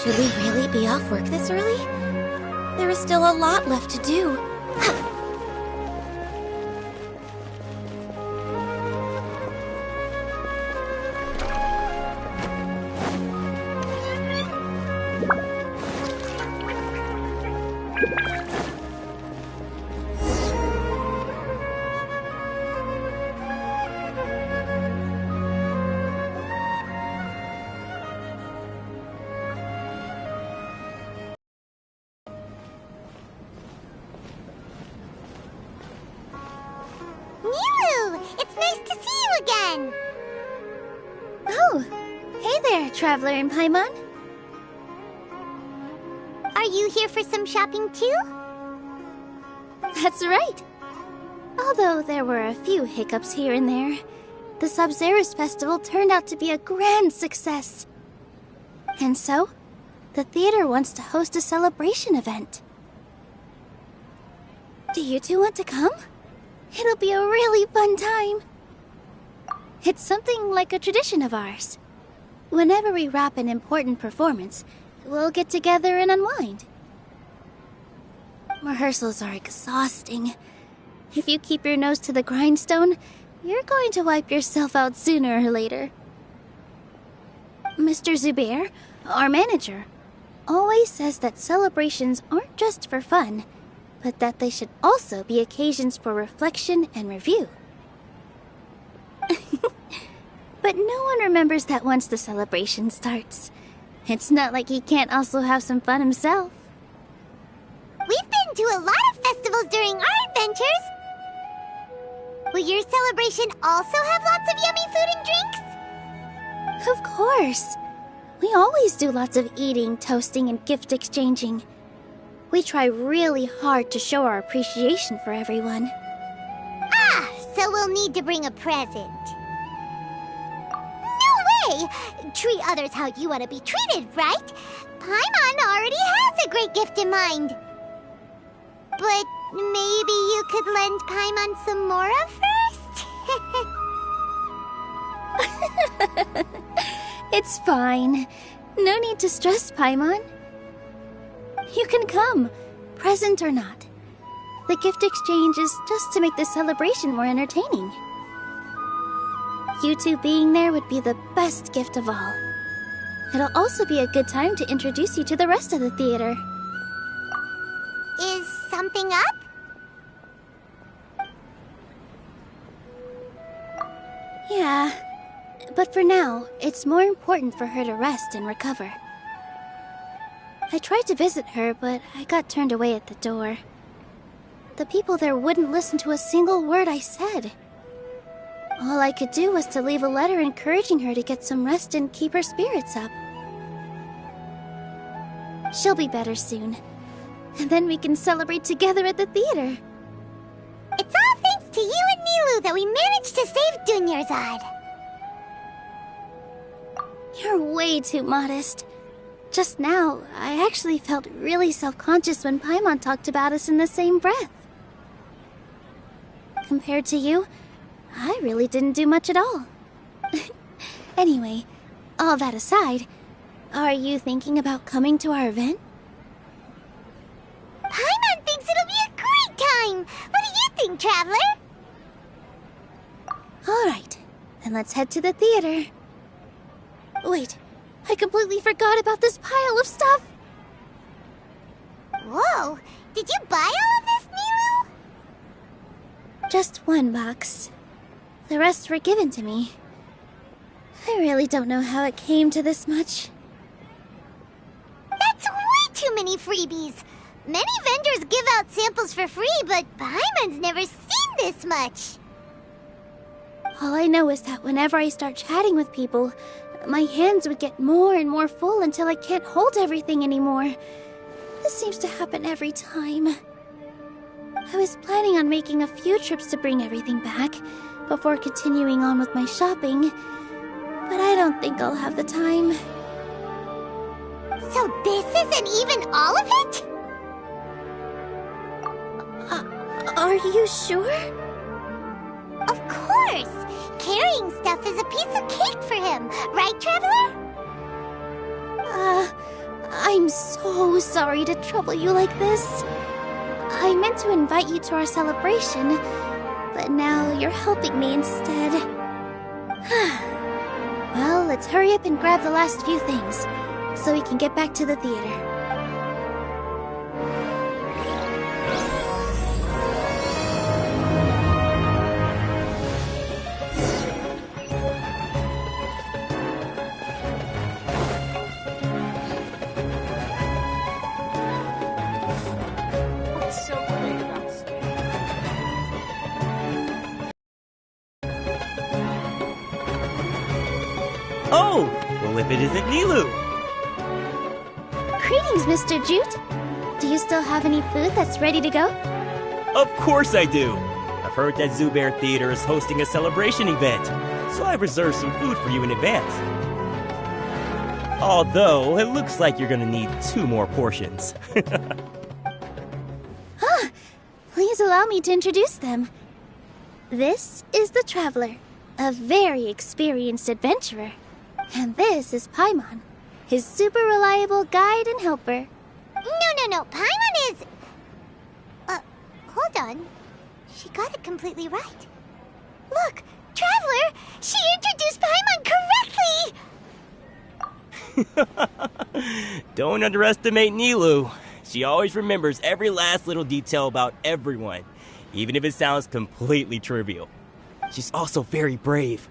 Should we really be off work this early? There is still a lot left to do. Nilou! It's nice to see you again! Oh, hey there, Traveler in Paimon. Are you here for some shopping too? That's right. Although there were a few hiccups here and there, the Sabzerus Festival turned out to be a grand success. And so, the theater wants to host a celebration event. Do you two want to come? It'll be a really fun time. It's something like a tradition of ours. Whenever we wrap an important performance, we'll get together and unwind. Rehearsals are exhausting. If you keep your nose to the grindstone, you're going to wipe yourself out sooner or later. Mr. Zubair, our manager, always says that celebrations aren't just for fun, but that they should also be occasions for reflection and review. But no one remembers that once the celebration starts. It's not like he can't also have some fun himself. We've been to a lot of festivals during our adventures. Will your celebration also have lots of yummy food and drinks? Of course. We always do lots of eating, toasting, and gift exchanging. We try really hard to show our appreciation for everyone. Ah, so we'll need to bring a present. No way! Treat others how you want to be treated, right? Paimon already has a great gift in mind. But maybe you could lend Paimon some more first? It's fine. No need to stress, Paimon. You can come, present or not. The gift exchange is just to make the celebration more entertaining. You two being there would be the best gift of all. It'll also be a good time to introduce you to the rest of the theater. Is something up? Yeah, but for now, it's more important for her to rest and recover. I tried to visit her, but I got turned away at the door. The people there wouldn't listen to a single word I said. All I could do was to leave a letter encouraging her to get some rest and keep her spirits up. She'll be better soon. And then we can celebrate together at the theater. It's all thanks to you and Nilou that we managed to save Dunyarzad. You're way too modest. Just now, I actually felt really self-conscious when Paimon talked about us in the same breath. Compared to you, I really didn't do much at all. Anyway, all that aside, are you thinking about coming to our event? Paimon thinks it'll be a great time! What do you think, Traveler? Alright, then let's head to the theater. Wait, I completely forgot about this pile of stuff! Whoa! Did you buy all of this, Nilou? Just one box. The rest were given to me. I really don't know how it came to this much. That's way too many freebies! Many vendors give out samples for free, but Paimon's never seen this much! All I know is that whenever I start chatting with people, my hands would get more and more full until I can't hold everything anymore. This seems to happen every time. I was planning on making a few trips to bring everything back before continuing on with my shopping, but I don't think I'll have the time. So this isn't even all of it? Are you sure? course! Carrying stuff is a piece of cake for him, right, Traveler? I'm so sorry to trouble you like this. I meant to invite you to our celebration, but now you're helping me instead. Well, let's hurry up and grab the last few things, so we can get back to the theater. What's so great about Spain? Oh! Well, if it isn't Nilou! Greetings, Mr. Jute. Do you still have any food that's ready to go? Of course I do! I've heard that Zubair Theater is hosting a celebration event, so I've reserved some food for you in advance. Although, it looks like you're gonna need 2 more portions. Please allow me to introduce them. This is the Traveler, a very experienced adventurer. And this is Paimon, his super reliable guide and helper. No. Paimon is... hold on. She got it completely right. Look, Traveler! She introduced Paimon correctly! Don't underestimate Nilou. She always remembers every last little detail about everyone, even if it sounds completely trivial. She's also very brave.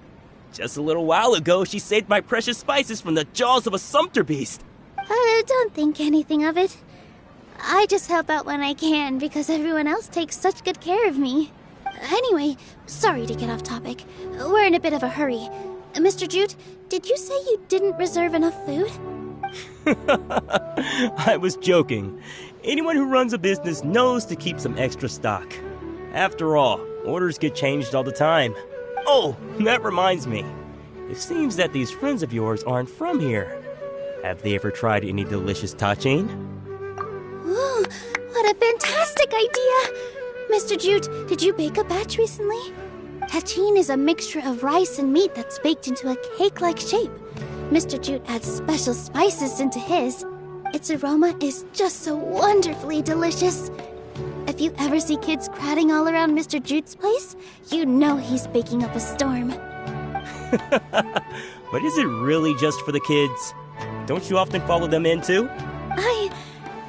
Just a little while ago, she saved my precious spices from the jaws of a sumpter beast. Don't think anything of it. I just help out when I can because everyone else takes such good care of me. Anyway, sorry to get off topic. We're in a bit of a hurry. Mr. Jute, did you say you didn't reserve enough food? I was joking. Anyone who runs a business knows to keep some extra stock. After all, orders get changed all the time. Oh, that reminds me. It seems that these friends of yours aren't from here. Have they ever tried any delicious tachin? Ooh, what a fantastic idea! Mr. Jute, did you bake a batch recently? Tachin is a mixture of rice and meat that's baked into a cake-like shape. Mr. Jute adds special spices into his. Its aroma is just so wonderfully delicious. If you ever see kids crowding all around Mr. Jute's place, you know he's baking up a storm. But is it really just for the kids? Don't you often follow them in too?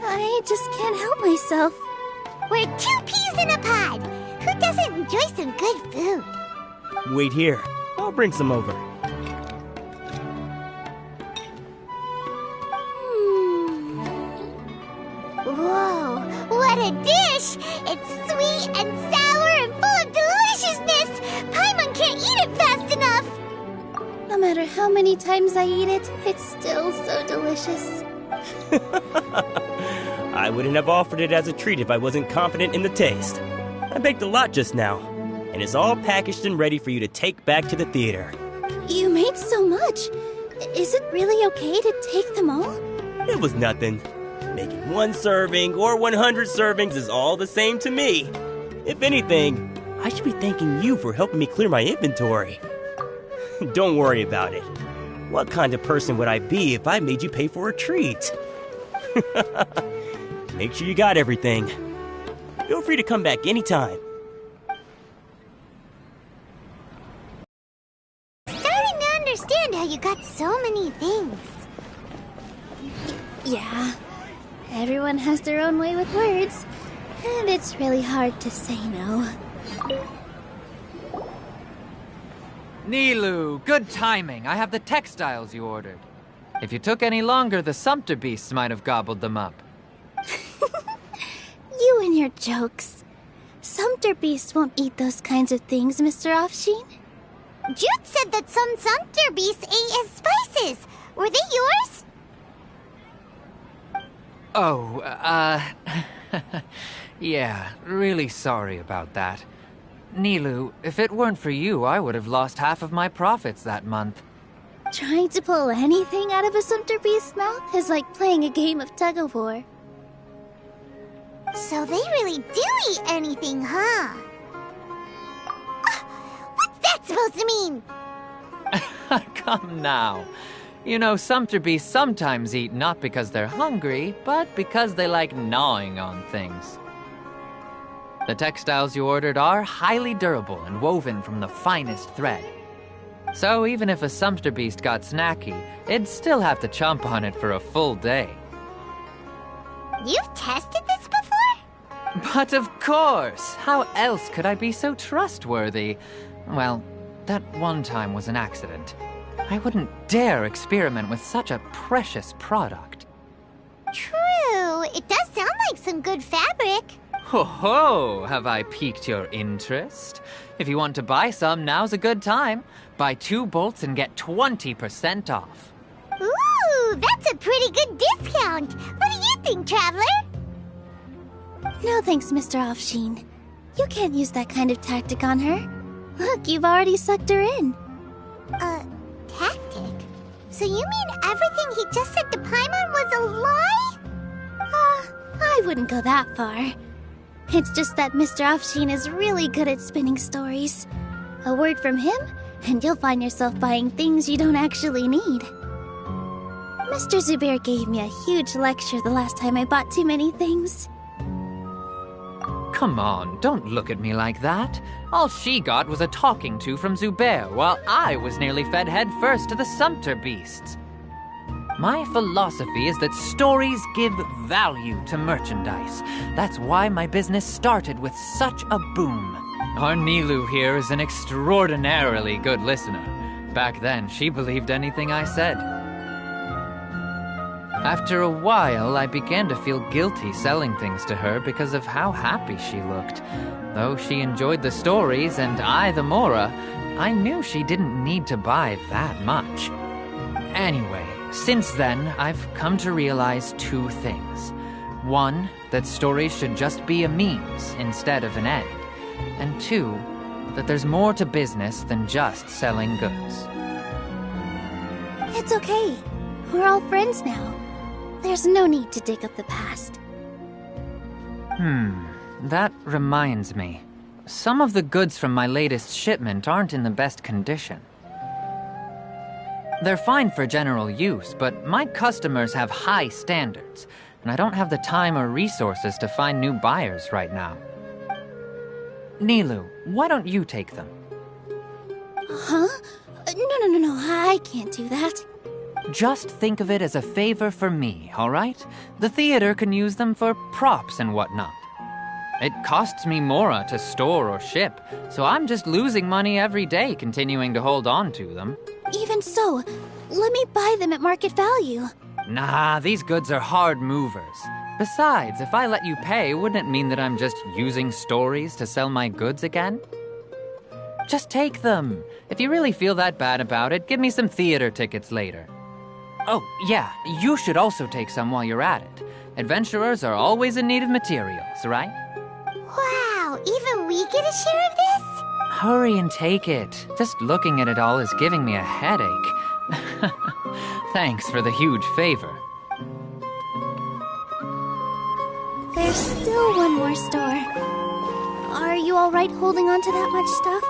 I just can't help myself. We're 2 peas in a pod! Who doesn't enjoy some good food? Wait here. I'll bring some over. Whoa, what a dish! It's sweet and sour and full of deliciousness! Paimon can't eat it fast enough! No matter how many times I eat it, it's still so delicious. I wouldn't have offered it as a treat if I wasn't confident in the taste. I baked a lot just now, and it's all packaged and ready for you to take back to the theater. You made so much. Is it really okay to take them all? It was nothing. Making 1 serving or 100 servings is all the same to me. If anything, I should be thanking you for helping me clear my inventory. Don't worry about it. What kind of person would I be if I made you pay for a treat? Make sure you got everything. Feel free to come back anytime. Starting to understand how you got so many things. Yeah. Everyone has their own way with words, and it's really hard to say no. Nilou, good timing. I have the textiles you ordered. If you took any longer, the sumpter beasts might have gobbled them up. You and your jokes. Sumpter beasts won't eat those kinds of things, Mr. Offsheen. Jute said that some sumpter beasts ate his spices. Were they yours? Oh, yeah, really sorry about that. Nilou, if it weren't for you, I would have lost half of my profits that month. Trying to pull anything out of a sumpter beast's mouth is like playing a game of tug-of-war. So they really do eat anything, huh? What's that supposed to mean? Come now. You know, sumpter beasts sometimes eat not because they're hungry, but because they like gnawing on things. The textiles you ordered are highly durable and woven from the finest thread. So even if a sumpter beast got snacky, it'd still have to chomp on it for a full day. You've tested this before? But of course! How else could I be so trustworthy? Well, that one time was an accident. I wouldn't dare experiment with such a precious product. True. It does sound like some good fabric. Ho ho! Have I piqued your interest? If you want to buy some, now's a good time. Buy 2 bolts and get 20% off. Ooh, that's a pretty good discount. What do you think, Traveler? No thanks, Mr. Offsheen. You can't use that kind of tactic on her. Look, you've already sucked her in. Tactic? So you mean everything he just said to Paimon was a lie? I wouldn't go that far. It's just that Mr. Offsheen is really good at spinning stories. A word from him, and you'll find yourself buying things you don't actually need. Mr. Zubair gave me a huge lecture the last time I bought too many things. Come on, don't look at me like that. All she got was a talking to from Zubair, while I was nearly fed head first to the sumpter beasts. My philosophy is that stories give value to merchandise. That's why my business started with such a boom. Our Nilou here is an extraordinarily good listener. Back then, she believed anything I said. After a while, I began to feel guilty selling things to her because of how happy she looked. Though she enjoyed the stories and I the Mora, I knew she didn't need to buy that much. Anyway, since then, I've come to realize 2 things. 1, that stories should just be a means instead of an end. And 2, that there's more to business than just selling goods. It's okay. We're all friends now. There's no need to dig up the past. That reminds me. Some of the goods from my latest shipment aren't in the best condition. They're fine for general use, but my customers have high standards, and I don't have the time or resources to find new buyers right now. Nilou, why don't you take them? Huh? No, I can't do that. Just think of it as a favor for me, all right? The theater can use them for props and whatnot. It costs me Mora to store or ship, so I'm just losing money every day continuing to hold on to them. Even so, let me buy them at market value. Nah, these goods are hard movers. Besides, if I let you pay, wouldn't it mean that I'm just using stories to sell my goods again? Just take them. If you really feel that bad about it, give me some theater tickets later. Oh, yeah, you should also take some while you're at it. Adventurers are always in need of materials, right? Wow, even we get a share of this? Hurry and take it. Just looking at it all is giving me a headache. Thanks for the huge favor. There's still one more store. Are you all right holding on to that much stuff?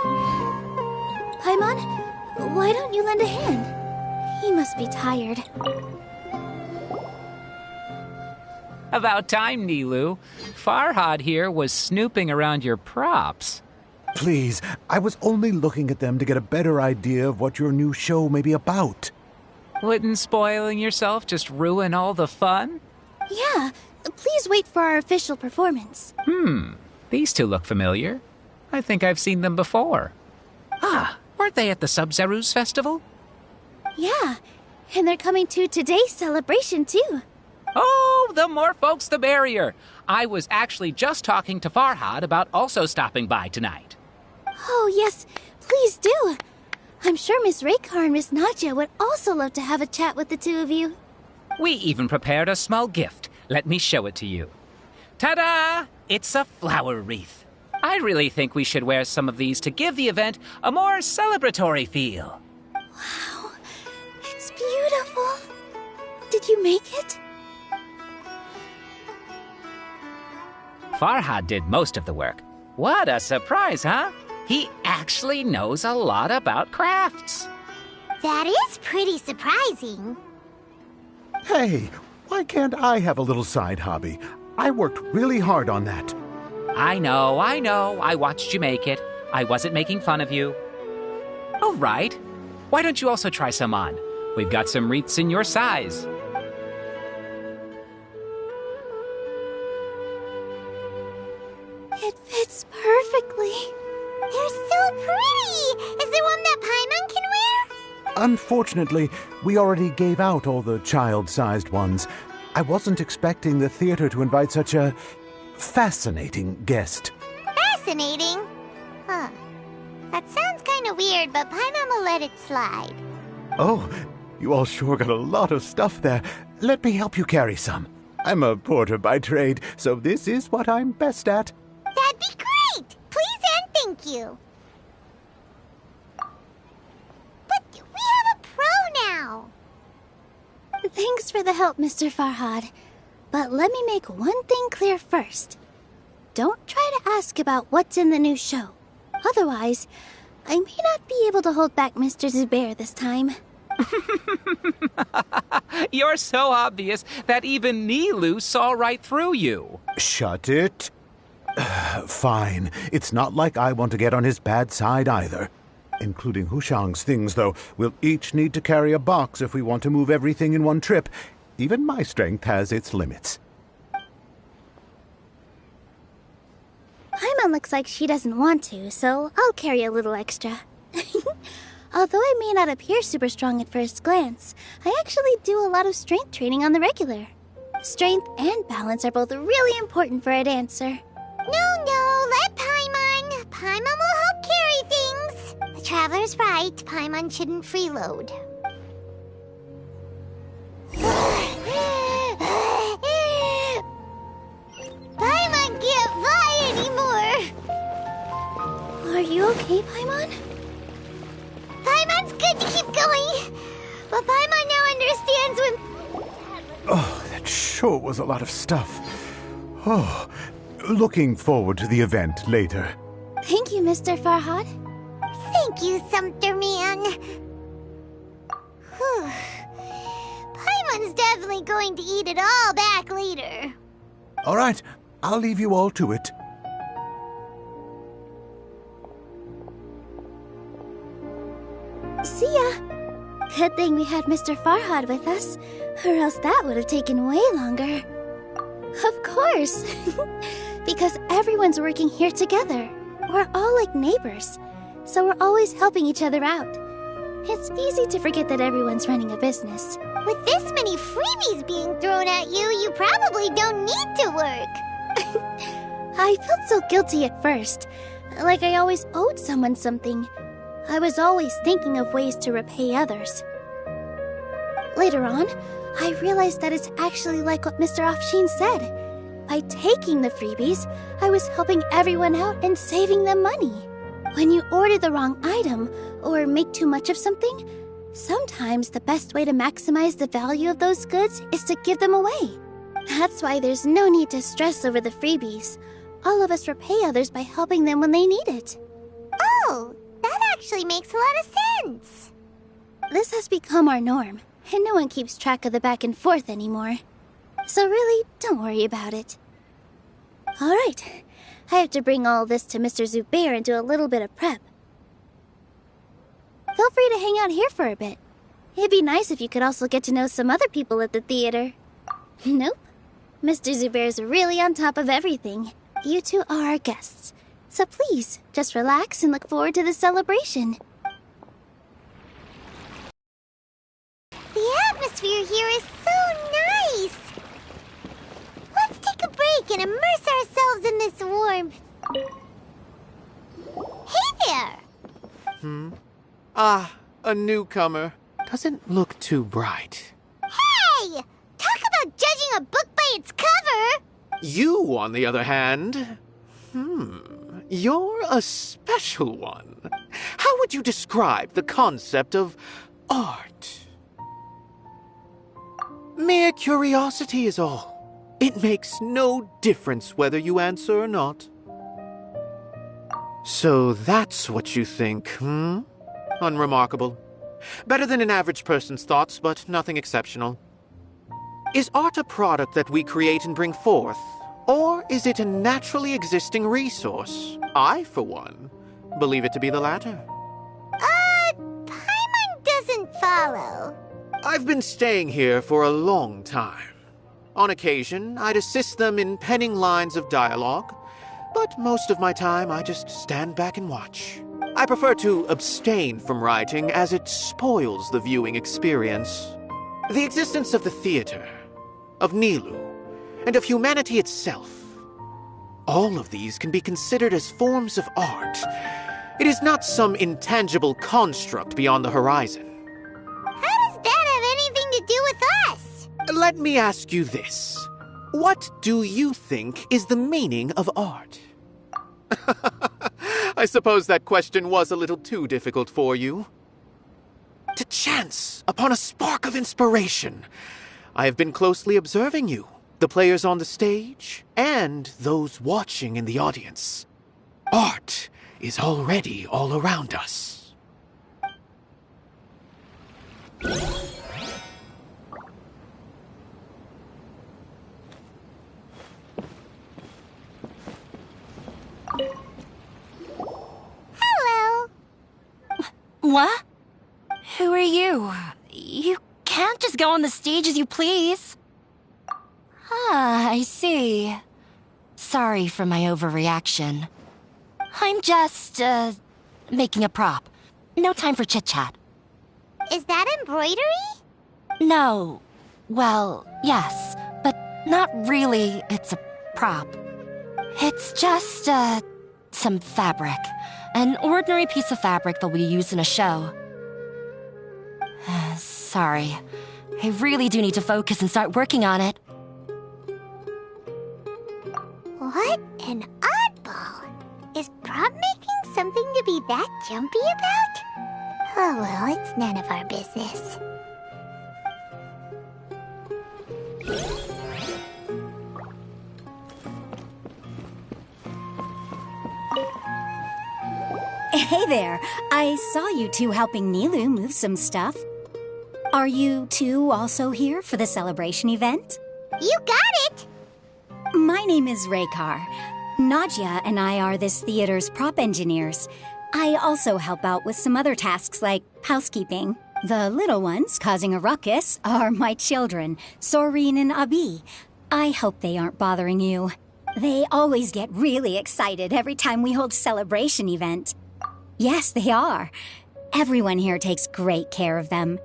Paimon, why don't you lend a hand? He must be tired. About time, Nilou. Farhad here was snooping around your props. Please, I was only looking at them to get a better idea of what your new show may be about. Wouldn't spoiling yourself just ruin all the fun? Yeah, please wait for our official performance. These 2 look familiar. I think I've seen them before. Ah, weren't they at the Sub-Zerus festival? Yeah, and they're coming to today's celebration too. Oh, the more folks the merrier. I was actually just talking to Farhad about also stopping by tonight. Oh yes, please do. I'm sure Miss Raykar and Miss Nadja would also love to have a chat with the 2 of you. We even prepared a small gift. Let me show it to you. Ta-da! It's a flower wreath. I really think we should wear some of these to give the event a more celebratory feel. Wow, it's beautiful. Did you make it? Farhad did most of the work. What a surprise, huh? He actually knows a lot about crafts. That is pretty surprising. Hey, why can't I have a little side hobby? I worked really hard on that. I know. I watched you make it. I wasn't making fun of you. All right. Why don't you also try some on? We've got some wreaths in your size. It fits perfectly. They're so pretty! Is there one that Paimon can wear? Unfortunately, we already gave out all the child-sized ones. I wasn't expecting the theater to invite such a fascinating guest. Fascinating? Huh. That sounds kind of weird, but Paimon will let it slide. Oh, you all sure got a lot of stuff there. Let me help you carry some. I'm a porter by trade, so this is what I'm best at. That'd be great! Please and thank you. But we have a pro now. Thanks for the help, Mr. Farhad. But let me make one thing clear first. Don't try to ask about what's in the new show. Otherwise, I may not be able to hold back Mr. Zubair this time. You're so obvious that even Nilou saw right through you. Shut it. Fine. It's not like I want to get on his bad side either. Including Hushang's things, though. We'll each need to carry a box if we want to move everything in one trip. Even my strength has its limits. Paimon looks like she doesn't want to, so I'll carry a little extra. Although I may not appear super strong at first glance, I actually do a lot of strength training on the regular. Strength and balance are both really important for a dancer. No, let Paimon. Paimon will help carry things. The Traveler's right. Paimon shouldn't freeload. Paimon can't fly anymore. Are you okay, Paimon? Paimon's good to keep going. But Paimon now understands when... Oh, that sure was a lot of stuff. Oh, looking forward to the event later. Thank you, Mr. Farhad. Thank you, Sumpter Man. Whew. Paimon's definitely going to eat it all back later. All right, I'll leave you all to it. See ya. Good thing we had Mr. Farhad with us, or else that would have taken way longer. Of course. Because everyone's working here together. We're all like neighbors, so we're always helping each other out. It's easy to forget that everyone's running a business. With this many freebies being thrown at you, you probably don't need to work. I felt so guilty at first, like I always owed someone something. I was always thinking of ways to repay others. Later on, I realized that it's actually like what Mr. Afshin said. By taking the freebies, I was helping everyone out and saving them money. When you order the wrong item or make too much of something, sometimes the best way to maximize the value of those goods is to give them away. That's why there's no need to stress over the freebies. All of us repay others by helping them when they need it. Oh, that actually makes a lot of sense. This has become our norm, and no one keeps track of the back and forth anymore. So really, don't worry about it. All right, I have to bring all this to Mr. Zubair and do a little bit of prep. Feel free to hang out here for a bit. It'd be nice if you could also get to know some other people at the theater. Nope. Mr. Zubair's really on top of everything. You two are our guests. So please, just relax and look forward to the celebration. The atmosphere here is so nice. Let's take a break and immerse ourselves in this warmth. Hey there! Ah, a newcomer. Doesn't look too bright. Hey! Talk about judging a book by its cover! You, on the other hand... You're a special one. How would you describe the concept of art? Mere curiosity is all. It makes no difference whether you answer or not. So that's what you think, hmm? Unremarkable. Better than an average person's thoughts, but nothing exceptional. Is art a product that we create and bring forth? Or is it a naturally existing resource? I, for one, believe it to be the latter. Paimon doesn't follow. I've been staying here for a long time. On occasion, I'd assist them in penning lines of dialogue, but most of my time I just stand back and watch. I prefer to abstain from writing as it spoils the viewing experience. The existence of the theater, of Nilou, and of humanity itself. All of these can be considered as forms of art. It is not some intangible construct beyond the horizon. How does that have anything to do with us? Let me ask you this. What do you think is the meaning of art? I suppose that question was a little too difficult for you. To chance upon a spark of inspiration, I have been closely observing you, the players on the stage, and those watching in the audience. Art is already all around us. Hello. What? Who are you? You can't just go on the stage as you please. Ah, I see. Sorry for my overreaction. I'm just, making a prop. No time for chit-chat. Is that embroidery? No. Well, yes, but not really. It's a prop. It's just, some fabric. An ordinary piece of fabric that we use in a show. Sorry. I really do need to focus and start working on it. What an oddball. Is prop making something to be that jumpy about? Oh well, it's none of our business. Hey there. I saw you two helping Nilou move some stuff. Are you two also here for the celebration event? You got it! My name is Raykar. Nadia and I are this theater's prop engineers. I also help out with some other tasks like housekeeping. The little ones causing a ruckus are my children, Soreen and Abi. I hope they aren't bothering you. They always get really excited every time we hold a celebration event. Yes, they are. Everyone here takes great care of them.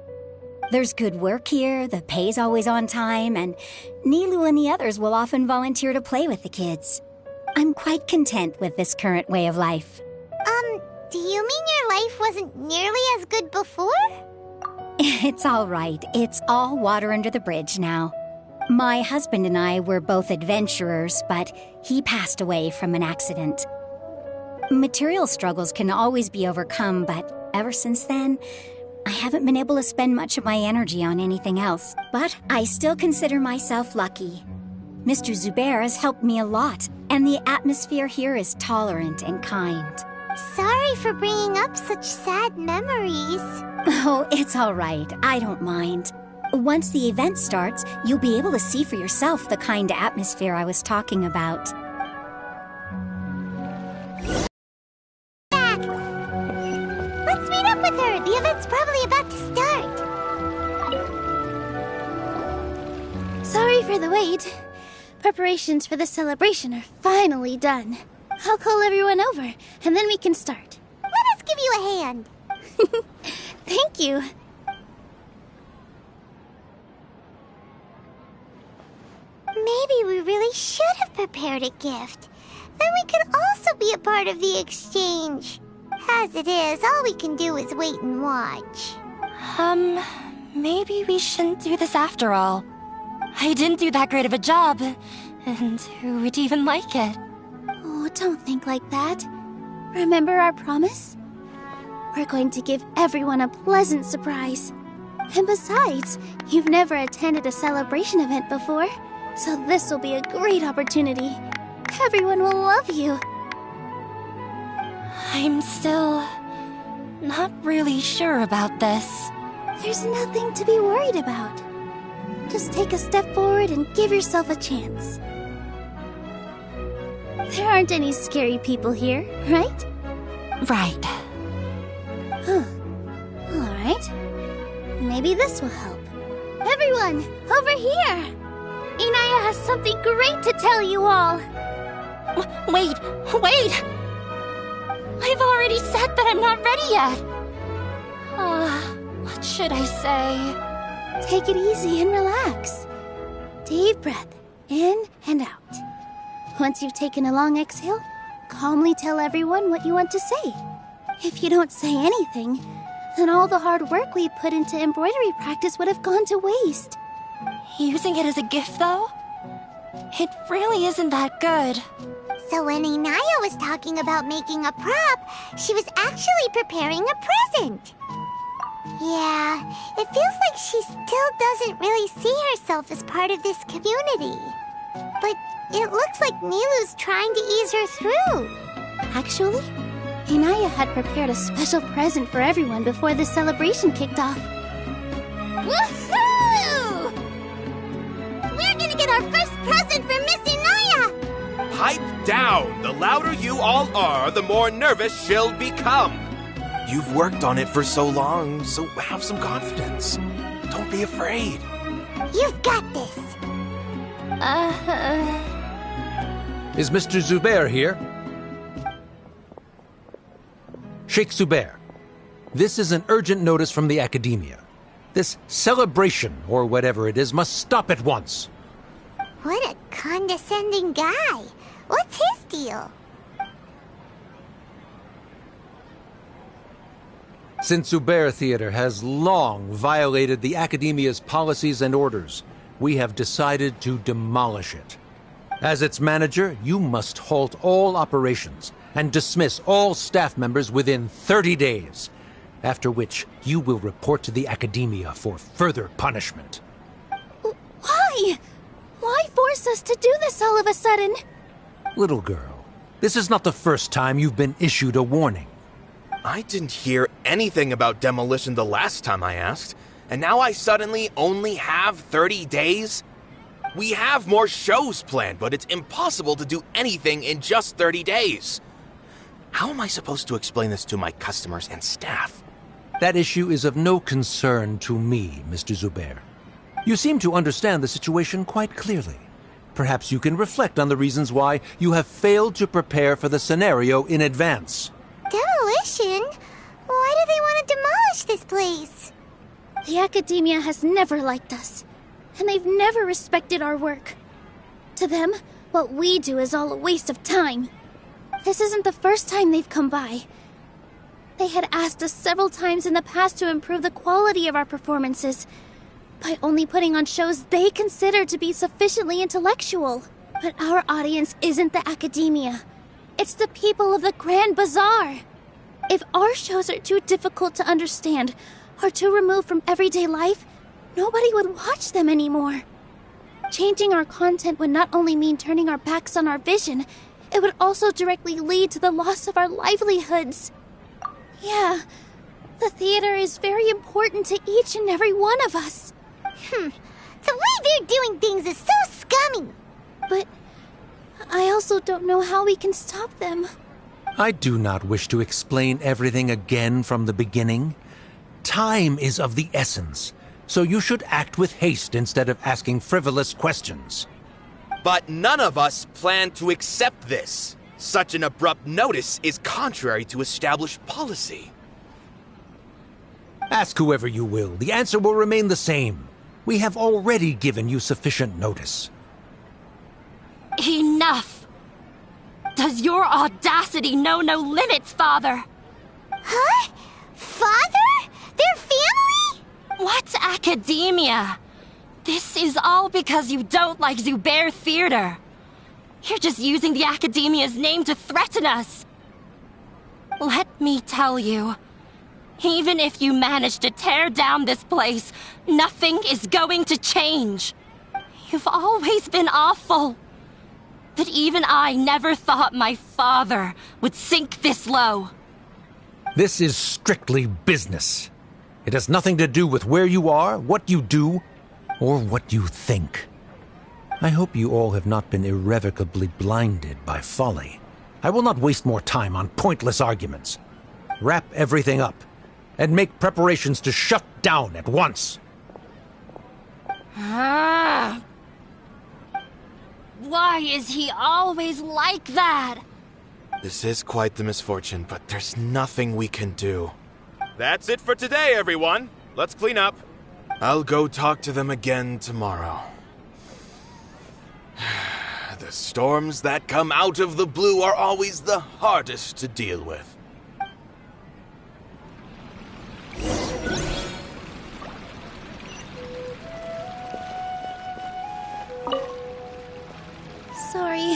There's good work here, the pay's always on time, and Nilou and the others will often volunteer to play with the kids. I'm quite content with this current way of life. Do you mean your life wasn't nearly as good before? It's all right. It's all water under the bridge now. My husband and I were both adventurers, but he passed away from an accident. Material struggles can always be overcome, but ever since then, I haven't been able to spend much of my energy on anything else. But I still consider myself lucky. Mr. Zubair has helped me a lot, and the atmosphere here is tolerant and kind. Sorry for bringing up such sad memories. Oh, it's all right. I don't mind. Once the event starts, you'll be able to see for yourself the kind of atmosphere I was talking about. Back! Let's meet up with her. The event's probably about to start. Sorry for the wait. Preparations for the celebration are finally done. I'll call everyone over, and then we can start. Let us give you a hand. Thank you. Maybe we really should have prepared a gift. Then we could also be a part of the exchange. As it is, all we can do is wait and watch. Maybe we shouldn't do this after all. I didn't do that great of a job, and who would even like it? Oh, don't think like that. Remember our promise? We're going to give everyone a pleasant surprise. And besides, you've never attended a celebration event before, so this will be a great opportunity. Everyone will love you. I'm still not really sure about this. There's nothing to be worried about. Just take a step forward and give yourself a chance. There aren't any scary people here, right? Right. Huh. Alright. Maybe this will help. Everyone, over here! Inaya has something great to tell you all! Wait! I've already said that I'm not ready yet! What should I say? Take it easy and relax. Deep breath, in and out. Once you've taken a long exhale, calmly tell everyone what you want to say. If you don't say anything, then all the hard work we put into embroidery practice would have gone to waste. Using it as a gift, though? It really isn't that good. So when Inaya was talking about making a prop, she was actually preparing a present. Yeah, it feels like she still doesn't really see herself as part of this community. But it looks like Nilou's trying to ease her through. Actually, Inaya had prepared a special present for everyone before the celebration kicked off. Woohoo! We're gonna get our first present from Miss Inaya! Pipe down! The louder you all are, the more nervous she'll become. You've worked on it for so long, so have some confidence. Don't be afraid. You've got this. Is Mr. Zubair here? Sheikh Zubair, this is an urgent notice from the Academia. This celebration, or whatever it is, must stop at once. What a condescending guy. What's his deal? Since Zubair Theater has long violated the Academia's policies and orders, we have decided to demolish it. As its manager, you must halt all operations and dismiss all staff members within 30 days, after which you will report to the Academia for further punishment. Why? Why force us to do this all of a sudden? Little girl, this is not the first time you've been issued a warning. I didn't hear anything about demolition the last time I asked, and now I suddenly only have 30 days? We have more shows planned, but it's impossible to do anything in just 30 days. How am I supposed to explain this to my customers and staff? That issue is of no concern to me, Mr. Zubair. You seem to understand the situation quite clearly. Perhaps you can reflect on the reasons why you have failed to prepare for the scenario in advance. Demolition? Why do they want to demolish this place? The Academia has never liked us, and they've never respected our work. To them, what we do is all a waste of time. This isn't the first time they've come by. They had asked us several times in the past to improve the quality of our performances by only putting on shows they consider to be sufficiently intellectual. But our audience isn't the Academia. It's the people of the Grand Bazaar. If our shows are too difficult to understand or too removed from everyday life, nobody would watch them anymore. Changing our content would not only mean turning our backs on our vision, it would also directly lead to the loss of our livelihoods. Yeah, the theater is very important to each and every one of us. The way they're doing things is so scummy. But I also don't know how we can stop them. I do not wish to explain everything again from the beginning. Time is of the essence, so you should act with haste instead of asking frivolous questions. But none of us plan to accept this. Such an abrupt notice is contrary to established policy. Ask whoever you will. The answer will remain the same. We have already given you sufficient notice. Enough! Does your audacity know no limits, Father? Huh? Father? Their family? What Academia? This is all because you don't like Zubair Theater. You're just using the Academia's name to threaten us. Let me tell you, even if you manage to tear down this place, nothing is going to change. You've always been awful. that even I never thought my father would sink this low. This is strictly business. It has nothing to do with where you are, what you do, or what you think. I hope you all have not been irrevocably blinded by folly. I will not waste more time on pointless arguments. Wrap everything up, and make preparations to shut down at once. Why is he always like that? This is quite the misfortune, but there's nothing we can do. That's it for today, everyone. Let's clean up. I'll go talk to them again tomorrow. The storms that come out of the blue are always the hardest to deal with. Sorry.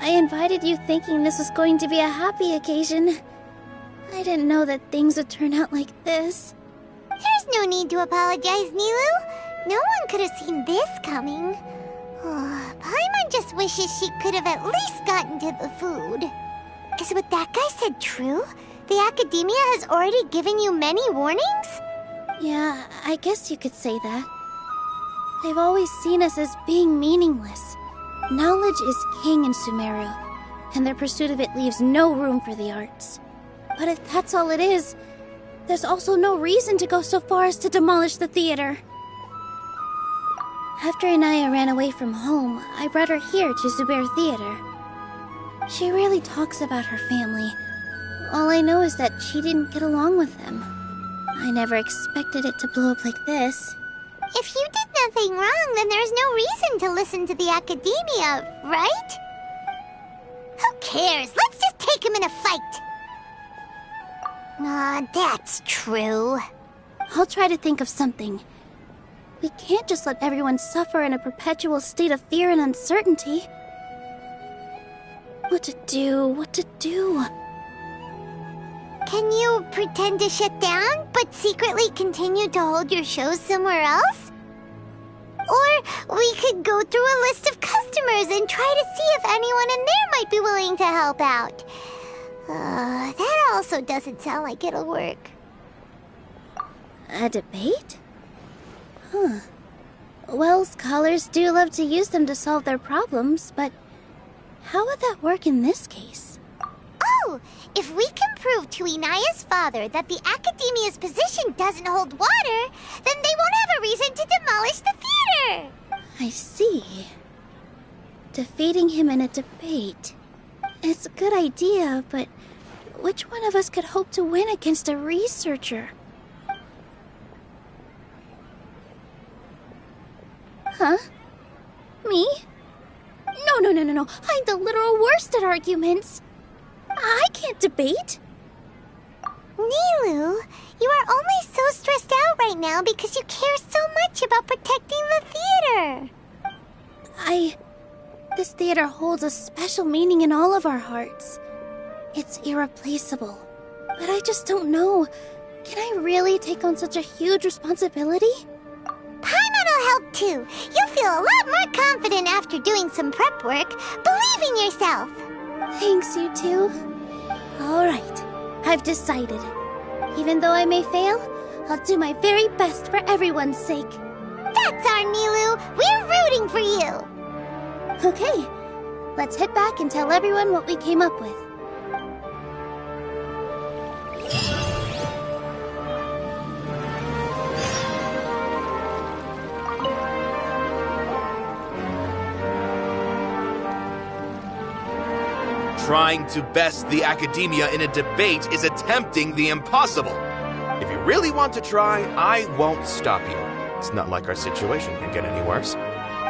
I invited you thinking this was going to be a happy occasion. I didn't know that things would turn out like this. There's no need to apologize, Nilou. No one could have seen this coming. Paimon just wishes she could have at least gotten to the food. Is what that guy said true? The Academia has already given you many warnings? Yeah, I guess you could say that. They've always seen us as being meaningless. Knowledge is king in Sumeru, and their pursuit of it leaves no room for the arts. But if that's all it is, there's also no reason to go so far as to demolish the theater. After Inaya ran away from home, I brought her here to Zubair Theater. She rarely talks about her family. All I know is that she didn't get along with them. I never expected it to blow up like this. If you did nothing wrong, then there's no reason to listen to the Academia, right? Who cares? Let's just take him in a fight. That's true. I'll try to think of something. We can't just let everyone suffer in a perpetual state of fear and uncertainty. What to do? Can you pretend to shut down, but secretly continue to hold your shows somewhere else? Or we could go through a list of customers and try to see if anyone in there might be willing to help out. That also doesn't sound like it'll work. A debate? Huh. Well, scholars do love to use them to solve their problems, but how would that work in this case? Oh, if we can prove to Inaya's father that the Academia's position doesn't hold water, then they won't have a reason to demolish the theater! I see. Defeating him in a debate. It's a good idea, but which one of us could hope to win against a researcher? Huh? Me? No. I'm the literal worst at arguments. I can't debate. Nilou, you are only so stressed out right now because you care so much about protecting the theater. This theater holds a special meaning in all of our hearts. It's irreplaceable. But I just don't know. Can I really take on such a huge responsibility? Paimon will help too. You'll feel a lot more confident after doing some prep work. Believe in yourself. Thanks, you two. Alright, I've decided. Even though I may fail, I'll do my very best for everyone's sake. That's our Nilou. We're rooting for you. Okay, let's head back and tell everyone what we came up with. Trying to best the Academia in a debate is attempting the impossible. If you really want to try, I won't stop you. It's not like our situation can get any worse.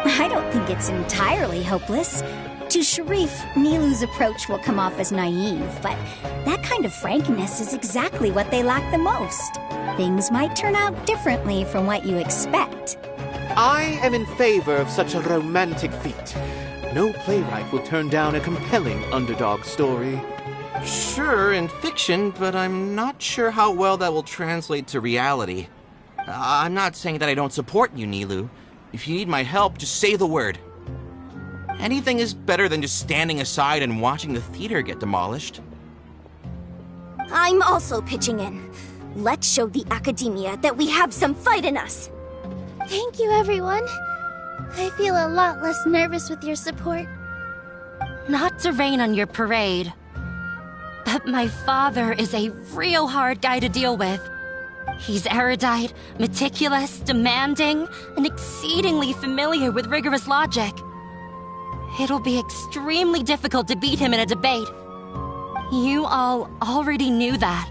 I don't think it's entirely hopeless. To Sharif, Nilou's approach will come off as naive, but that kind of frankness is exactly what they lack the most. Things might turn out differently from what you expect. I am in favor of such a romantic feat. No playwright will turn down a compelling underdog story. Sure, in fiction, but I'm not sure how well that will translate to reality. I'm not saying that I don't support you, Nilou. If you need my help, just say the word. Anything is better than just standing aside and watching the theater get demolished. I'm also pitching in. Let's show the Academia that we have some fight in us. Thank you, everyone. I feel a lot less nervous with your support. Not to rain on your parade, but my father is a real hard guy to deal with. He's erudite, meticulous, demanding, and exceedingly familiar with rigorous logic. It'll be extremely difficult to beat him in a debate. You all already knew that.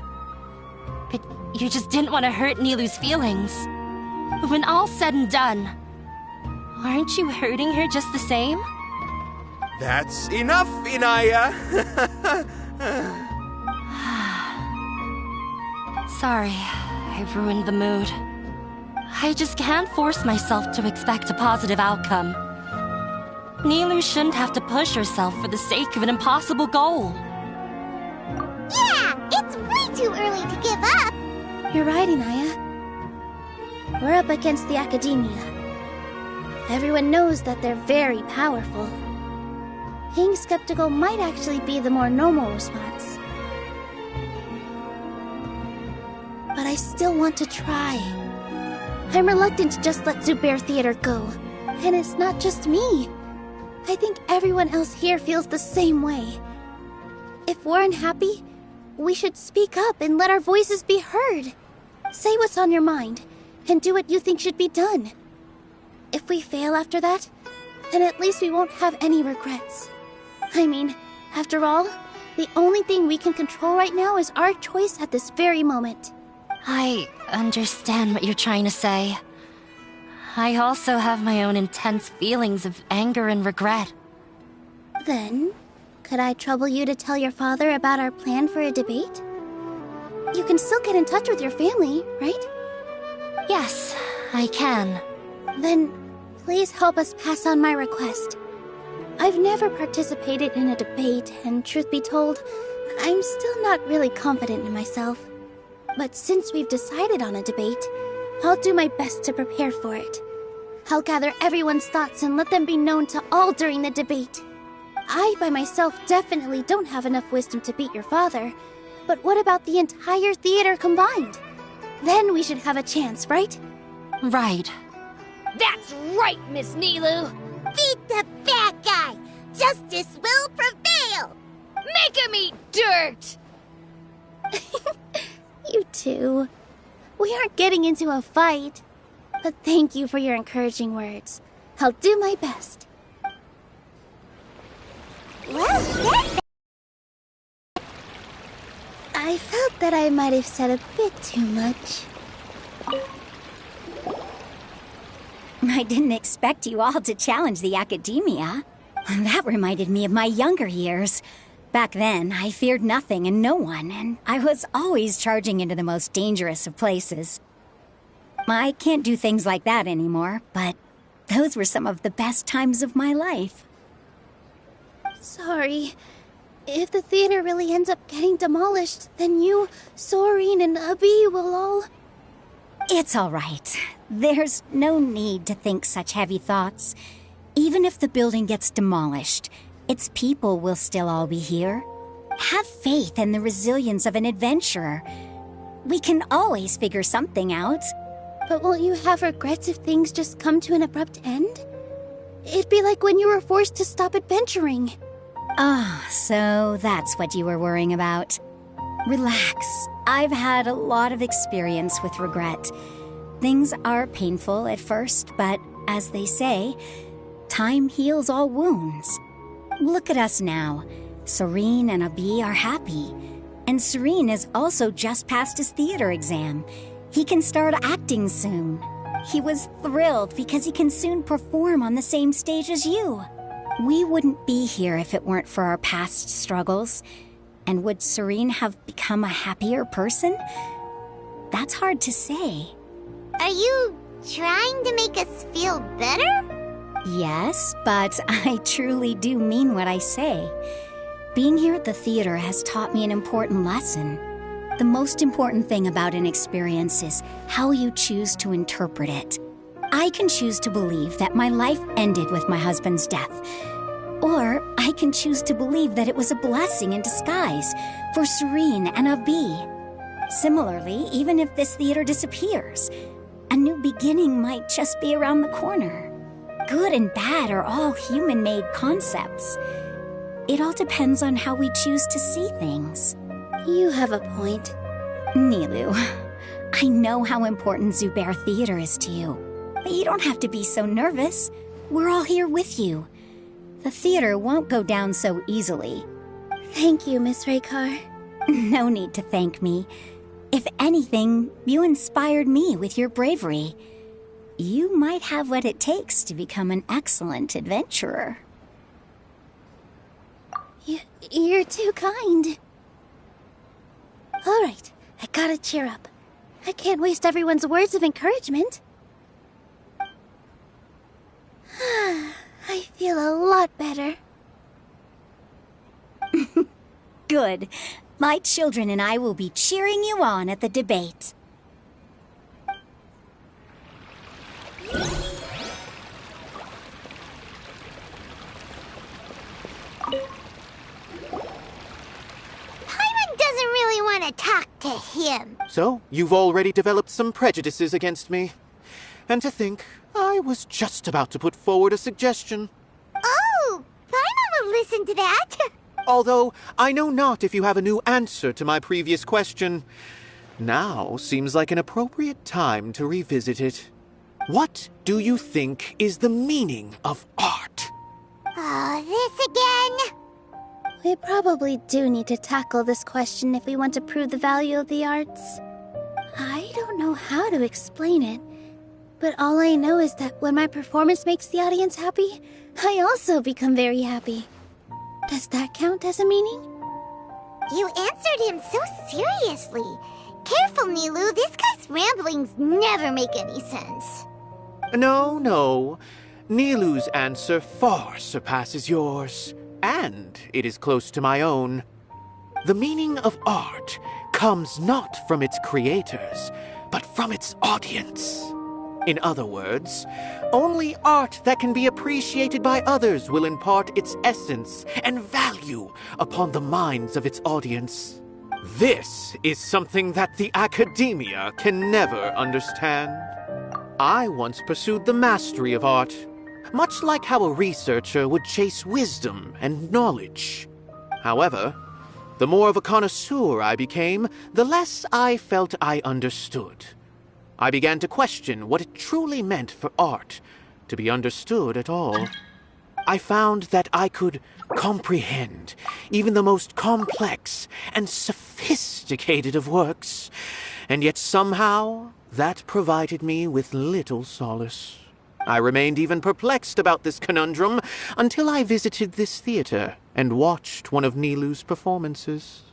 But you just didn't want to hurt Nilou's feelings. But when all's said and done, aren't you hurting her just the same? That's enough, Inaya! Sorry, I ruined the mood. I just can't force myself to expect a positive outcome. Nilou shouldn't have to push herself for the sake of an impossible goal. Yeah, it's way too early to give up. You're right, Inaya. We're up against the Academia. Everyone knows that they're very powerful. Being skeptical might actually be the more normal response. But I still want to try. I'm reluctant to just let Zubair Theater go. And it's not just me. I think everyone else here feels the same way. If we're unhappy, we should speak up and let our voices be heard. Say what's on your mind, and do what you think should be done. If we fail after that, then at least we won't have any regrets. I mean, after all, the only thing we can control right now is our choice at this very moment. I understand what you're trying to say. I also have my own intense feelings of anger and regret. Then, could I trouble you to tell your father about our plan for a debate? You can still get in touch with your family, right? Yes, I can. Then, please help us pass on my request. I've never participated in a debate, and truth be told, I'm still not really confident in myself. But since we've decided on a debate, I'll do my best to prepare for it. I'll gather everyone's thoughts and let them be known to all during the debate. I, by myself, definitely don't have enough wisdom to beat your father. But what about the entire theater combined? Then we should have a chance, right? Right. That's right, Miss Nilou. Beat the bad guy. Justice will prevail. Make him eat dirt. You too. We aren't getting into a fight. But thank you for your encouraging words. I'll do my best. Well said. I felt that I might have said a bit too much. I didn't expect you all to challenge the Academia. That reminded me of my younger years. Back then, I feared nothing and no one, and I was always charging into the most dangerous of places. I can't do things like that anymore, but those were some of the best times of my life. Sorry. If the theater really ends up getting demolished, then you, Soren, and Abi will all... It's all right. There's no need to think such heavy thoughts. Even if the building gets demolished, its people will still all be here. Have faith in the resilience of an adventurer. We can always figure something out. But won't you have regrets if things just come to an abrupt end? It'd be like when you were forced to stop adventuring. Ah, so that's what you were worrying about. Relax. I've had a lot of experience with regret. Things are painful at first, but as they say, time heals all wounds. Look at us now. Soren and Abi are happy. And Soren has also just passed his theater exam. He can start acting soon. He was thrilled because he can soon perform on the same stage as you. We wouldn't be here if it weren't for our past struggles. And would Soren have become a happier person? That's hard to say. Are you trying to make us feel better? Yes, but I truly do mean what I say. Being here at the theater has taught me an important lesson. The most important thing about an experience is how you choose to interpret it. I can choose to believe that my life ended with my husband's death, Or I can choose to believe that it was a blessing in disguise for Serene and Abi. Similarly, even if this theater disappears, a new beginning might just be around the corner. Good and bad are all human-made concepts. It all depends on how we choose to see things. You have a point. Nilou, I know how important Zubair Theater is to you, but you don't have to be so nervous. We're all here with you. The theater won't go down so easily. Thank you, Miss Raykar. No need to thank me. If anything, you inspired me with your bravery. You might have what it takes to become an excellent adventurer. You're too kind. All right, I gotta cheer up. I can't waste everyone's words of encouragement. I feel a lot better. Good. My children and I will be cheering you on at the debate. Doesn't really want to talk to him. So, you've already developed some prejudices against me. And to think, I was just about to put forward a suggestion. Oh, Paimon will listen to that. Although, I know not if you have a new answer to my previous question. Now seems like an appropriate time to revisit it. What do you think is the meaning of art? Oh, this again? We probably do need to tackle this question if we want to prove the value of the arts. I don't know how to explain it, but all I know is that when my performance makes the audience happy, I also become very happy. Does that count as a meaning? You answered him so seriously. Careful, Nilou. This guy's ramblings never make any sense. No. Nilou's answer far surpasses yours, and it is close to my own. The meaning of art comes not from its creators, but from its audience. In other words, only art that can be appreciated by others will impart its essence and value upon the minds of its audience. This is something that the academia can never understand. I once pursued the mastery of art, much like how a researcher would chase wisdom and knowledge. However, the more of a connoisseur I became, the less I felt I understood. I began to question what it truly meant for art to be understood at all. I found that I could comprehend even the most complex and sophisticated of works, and yet somehow that provided me with little solace. I remained even perplexed about this conundrum until I visited this theater and watched one of Nilou's performances.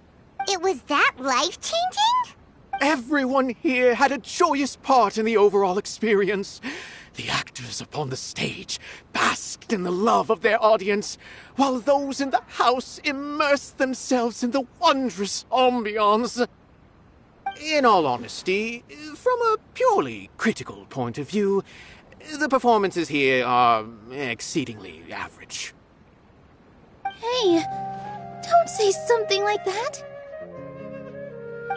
It was that life-changing? Everyone here had a joyous part in the overall experience. The actors upon the stage basked in the love of their audience, while those in the house immersed themselves in the wondrous ambiance. In all honesty, from a purely critical point of view, the performances here are exceedingly average. Hey, don't say something like that.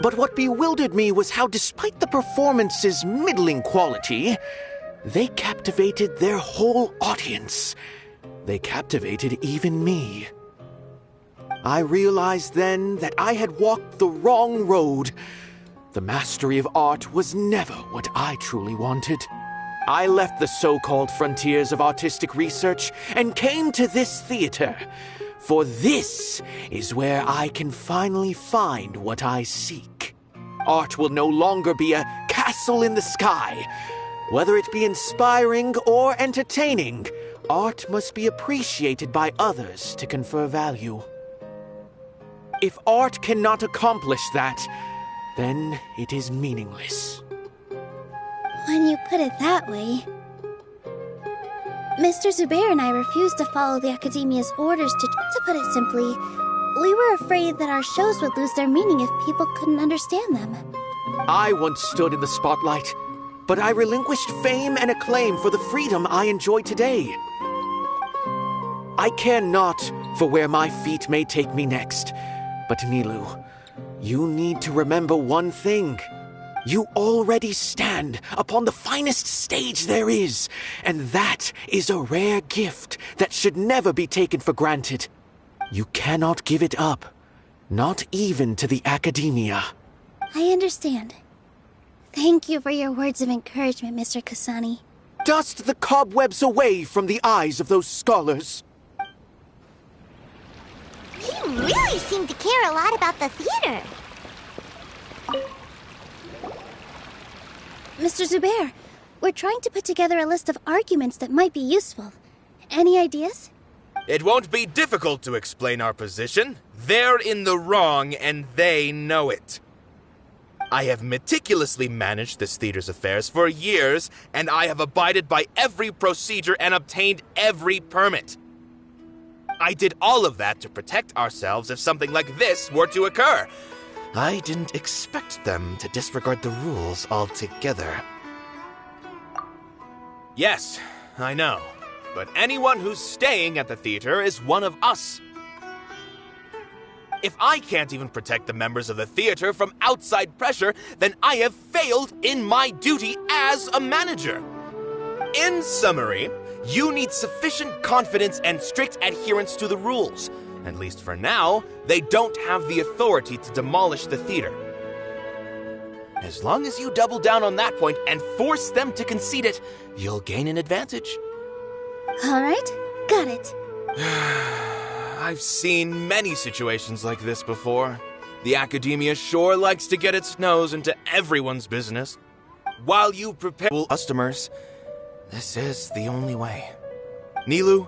But what bewildered me was how, despite the performance's middling quality, they captivated their whole audience. They captivated even me. I realized then that I had walked the wrong road. The mastery of art was never what I truly wanted. I left the so-called frontiers of artistic research and came to this theater. For this is where I can finally find what I seek. Art will no longer be a castle in the sky. Whether it be inspiring or entertaining, art must be appreciated by others to confer value. If art cannot accomplish that, then it is meaningless. When you put it that way... Mr. Zubair and I refused to follow the Academia's orders to put it simply, we were afraid that our shows would lose their meaning if people couldn't understand them. I once stood in the spotlight, but I relinquished fame and acclaim for the freedom I enjoy today. I care not for where my feet may take me next. But Nilou, you need to remember one thing. You already stand upon the finest stage there is, and that is a rare gift that should never be taken for granted. You cannot give it up, not even to the Academia. I understand. Thank you for your words of encouragement, Mr. Kasani. Dust the cobwebs away from the eyes of those scholars. He really seemed to care a lot about the theater. Mr. Zubair, we're trying to put together a list of arguments that might be useful. Any ideas? It won't be difficult to explain our position. They're in the wrong, and they know it. I have meticulously managed this theater's affairs for years, and I have abided by every procedure and obtained every permit. I did all of that to protect ourselves if something like this were to occur. I didn't expect them to disregard the rules altogether. Yes, I know. But anyone who's staying at the theater is one of us. If I can't even protect the members of the theater from outside pressure, then I have failed in my duty as a manager. In summary, you need sufficient confidence and strict adherence to the rules. At least for now, they don't have the authority to demolish the theater. As long as you double down on that point and force them to concede it, you'll gain an advantage. All right, got it. I've seen many situations like this before. The Academia sure likes to get its nose into everyone's business. While you prepare customers, this is the only way. Nilou,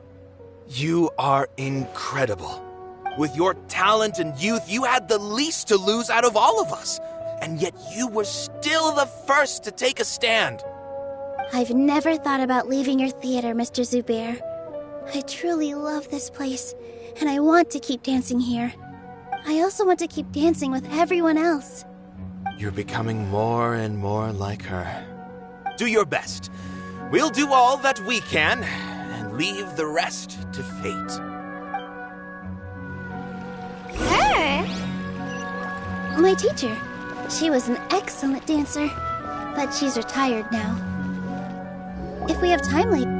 you are incredible. With your talent and youth, you had the least to lose out of all of us. And yet you were still the first to take a stand. I've never thought about leaving your theater, Mr. Zubair. I truly love this place, and I want to keep dancing here. I also want to keep dancing with everyone else. You're becoming more and more like her. Do your best. We'll do all that we can, and leave the rest to fate. Her? My teacher. She was an excellent dancer, but she's retired now. If we have time later...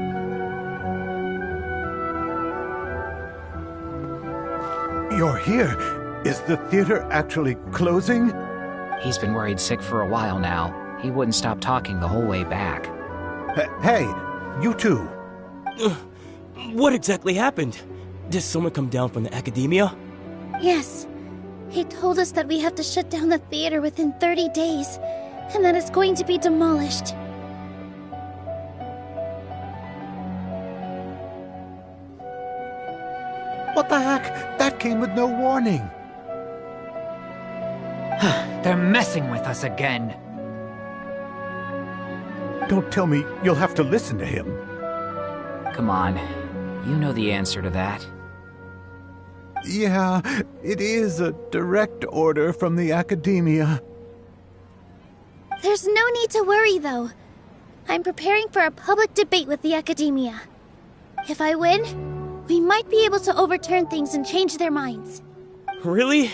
You're here. Is the theater actually closing? He's been worried sick for a while now. He wouldn't stop talking the whole way back. Hey, you two. What exactly happened? Did someone come down from the Academia? Yes. He told us that we have to shut down the theater within 30 days, and that it's going to be demolished. What the heck? That came with no warning. They're messing with us again. Don't tell me you'll have to listen to him. Come on. You know the answer to that. Yeah, it is a direct order from the Academia. There's no need to worry, though. I'm preparing for a public debate with the Academia. If I win, we might be able to overturn things and change their minds. Really?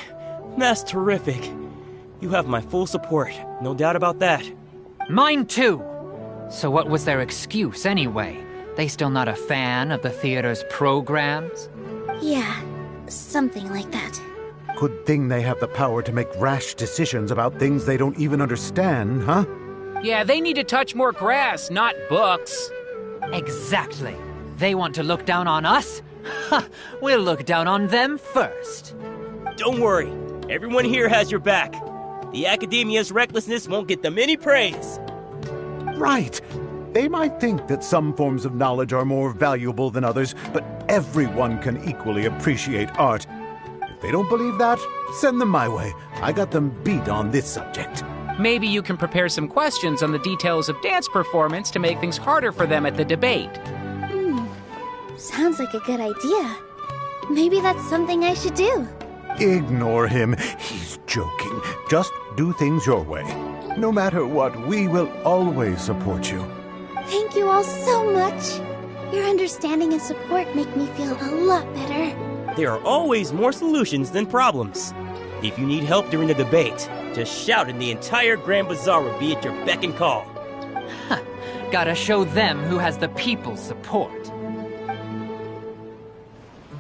That's terrific. You have my full support, no doubt about that. Mine too! So what was their excuse anyway? They still not a fan of the theater's programs? Yeah, something like that. Good thing they have the power to make rash decisions about things they don't even understand, huh? Yeah, they need to touch more grass, not books. Exactly. They want to look down on us? Ha! We'll look down on them first. Don't worry. Everyone here has your back. The Academia's recklessness won't get them any praise. Right. They might think that some forms of knowledge are more valuable than others, but everyone can equally appreciate art. If they don't believe that, send them my way. I got them beat on this subject. Maybe you can prepare some questions on the details of dance performance to make things harder for them at the debate. Sounds like a good idea. Maybe that's something I should do. Ignore him. He's joking. Just do things your way. No matter what, we will always support you. Thank you all so much. Your understanding and support make me feel a lot better. There are always more solutions than problems. If you need help during the debate, just shout and the entire Grand Bazaar will be at your beck and call. Huh. Gotta show them who has the people's support.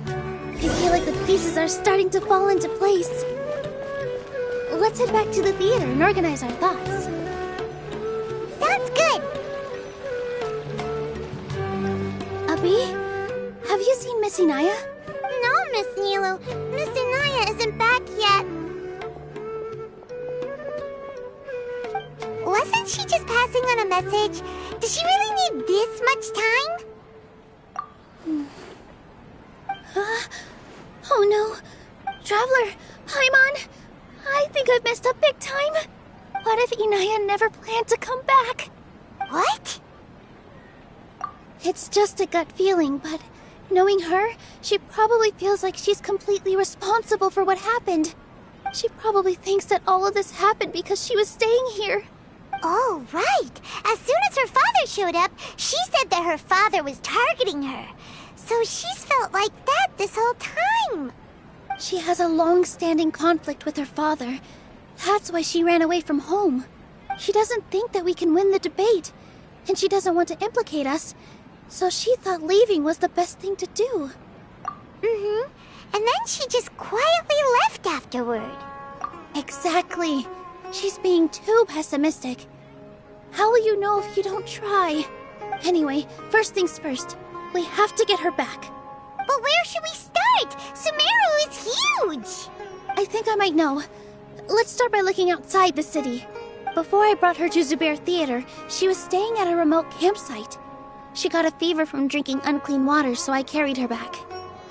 I feel like the pieces are starting to fall into place. Let's head back to the theater and organize our thoughts. Sounds good! Abby, have you seen Miss Inaya? No, Miss Nilou. Miss Inaya isn't back yet. Wasn't she just passing on a message? Does she really need this much time? Oh no. Traveler, Paimon, I think I've messed up big time. What if Inaya never planned to come back? What? It's just a gut feeling, but knowing her, she probably feels like she's completely responsible for what happened. She probably thinks that all of this happened because she was staying here. Oh, right. As soon as her father showed up, she said that her father was targeting her. So she's felt like that this whole time. She has a long-standing conflict with her father. That's why she ran away from home. She doesn't think that we can win the debate, and she doesn't want to implicate us, so she thought leaving was the best thing to do. Mm-hmm. And then she just quietly left afterward. Exactly. She's being too pessimistic. How will you know if you don't try? Anyway, first things first. We have to get her back. But where should we start? Sumeru is huge! I think I might know. Let's start by looking outside the city. Before I brought her to Zubair Theater, she was staying at a remote campsite. She got a fever from drinking unclean water, so I carried her back.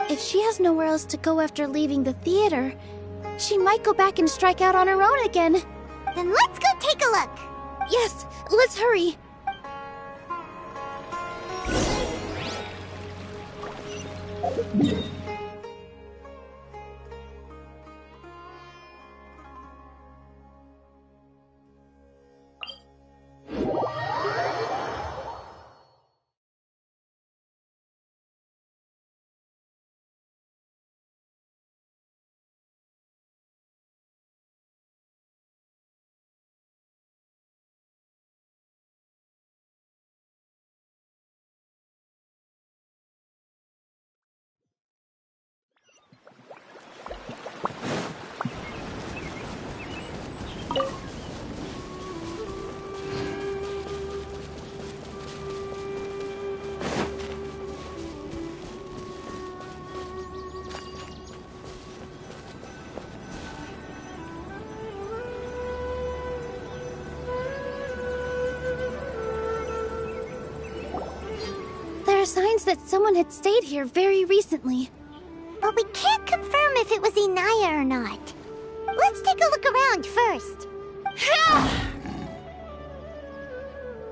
If she has nowhere else to go after leaving the theater, she might go back and strike out on her own again. Then let's go take a look. Yes, let's hurry. There are signs that someone had stayed here very recently. But we can't confirm if it was Inaya or not. Let's take a look around first.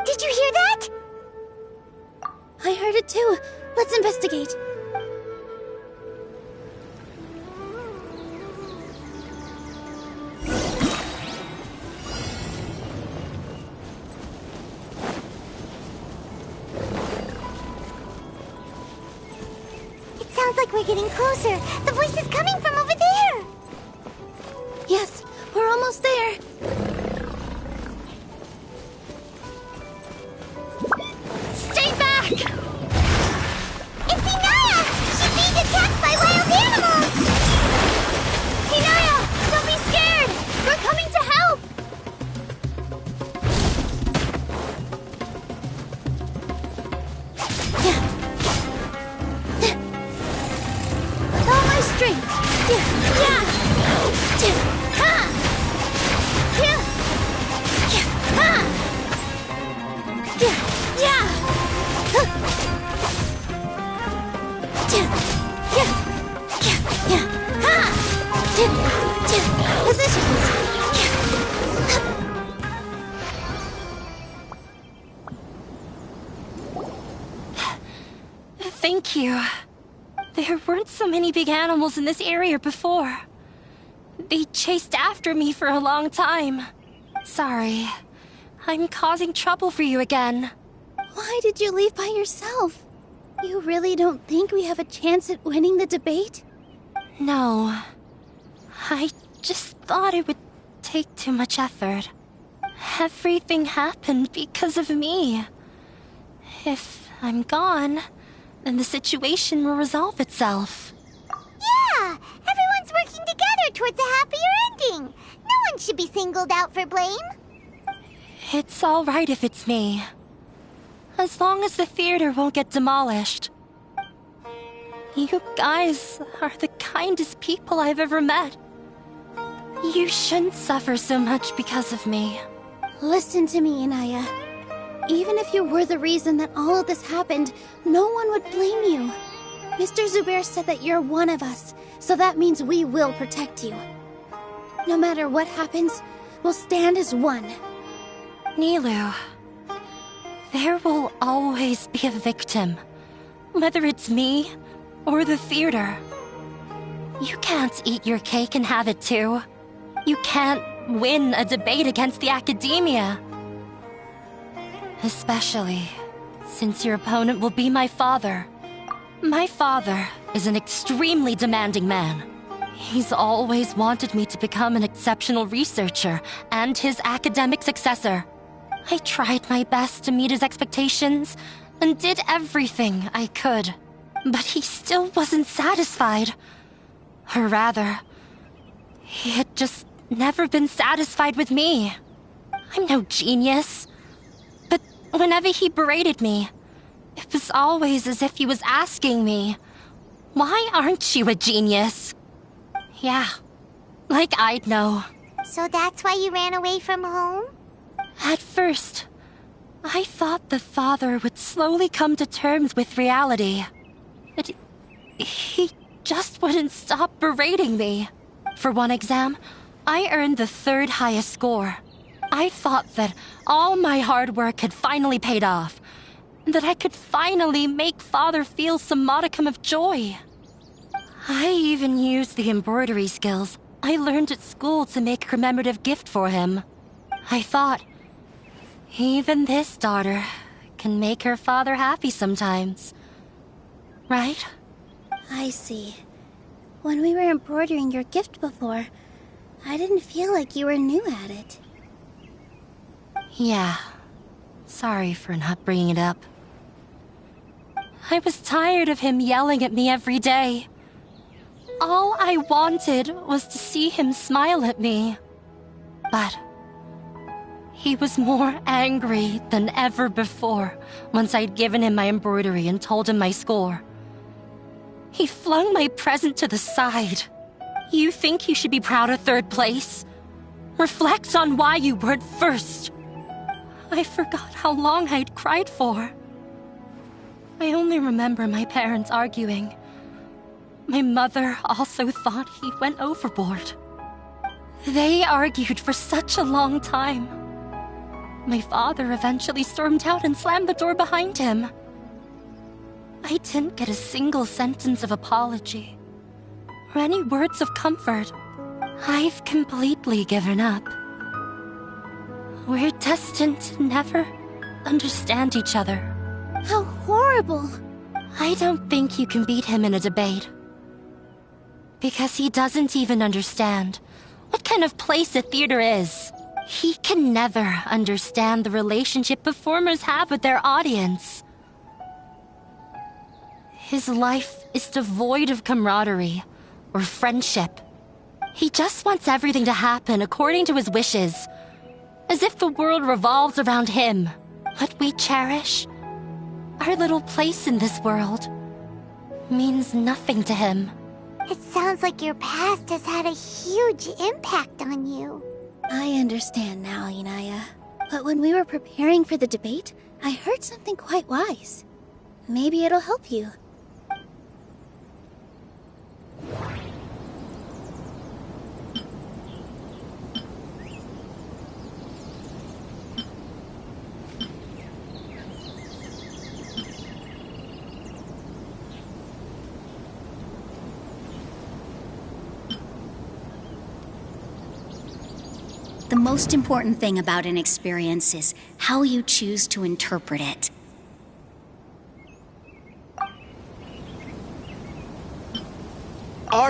Did you hear that? I heard it too. Let's investigate. Sounds like we're getting closer. The voice is coming from over there. Yes, we're almost there. Stay back! It's Inaya! She's being attacked by wild animals! Inaya, don't be scared! We're coming to help! All my strength! Positions! Thank you. There weren't so many big animals in this area before. They chased after me for a long time. Sorry. I'm causing trouble for you again. Why did you leave by yourself? You really don't think we have a chance at winning the debate? No. I just thought it would take too much effort. Everything happened because of me. If I'm gone, then the situation will resolve itself. Yeah! Everyone's working together towards a happier ending. No one should be singled out for blame. It's all right if it's me. As long as the theater won't get demolished. You guys are the kindest people I've ever met. You shouldn't suffer so much because of me. Listen to me, Inaya. Even if you were the reason that all of this happened, no one would blame you. Mr. Zubair said that you're one of us, so that means we will protect you. No matter what happens, we'll stand as one. Nilou, there will always be a victim, whether it's me or the theater. You can't eat your cake and have it too. You can't win a debate against the academia. Especially since your opponent will be my father. My father is an extremely demanding man. He's always wanted me to become an exceptional researcher and his academic successor. I tried my best to meet his expectations and did everything I could. But he still wasn't satisfied. Or rather, he had just never been satisfied with me. I'm no genius. But whenever he berated me, it was always as if he was asking me, "Why aren't you a genius?" Yeah, like I'd know. So that's why you ran away from home? At first, I thought the father would slowly come to terms with reality. But he just wouldn't stop berating me. For one exam, I earned the 3rd highest score. I thought that all my hard work had finally paid off, and that I could finally make Father feel some modicum of joy. I even used the embroidery skills I learned at school to make a commemorative gift for him. I thought, even this daughter can make her father happy sometimes. Right? I see. When we were embroidering your gift before, I didn't feel like you were new at it. Yeah. Sorry for not bringing it up. I was tired of him yelling at me every day. All I wanted was to see him smile at me. But he was more angry than ever before once I'd given him my embroidery and told him my score. He flung my present to the side. You think you should be proud of 3rd place? Reflect on why you weren't 1st. I forgot how long I'd cried for. I only remember my parents arguing. My mother also thought he went overboard. They argued for such a long time. My father eventually stormed out and slammed the door behind him. I didn't get a single sentence of apology or any words of comfort. I've completely given up. We're destined to never understand each other. How horrible! I don't think you can beat him in a debate. Because he doesn't even understand what kind of place a theater is. He can never understand the relationship performers have with their audience. His life is devoid of camaraderie or friendship. He just wants everything to happen according to his wishes, as if the world revolves around him. What we cherish, our little place in this world, means nothing to him. It sounds like your past has had a huge impact on you. I understand now, Inaya. But when we were preparing for the debate, I heard something quite wise. Maybe it'll help you. The most important thing about an experience is how you choose to interpret it.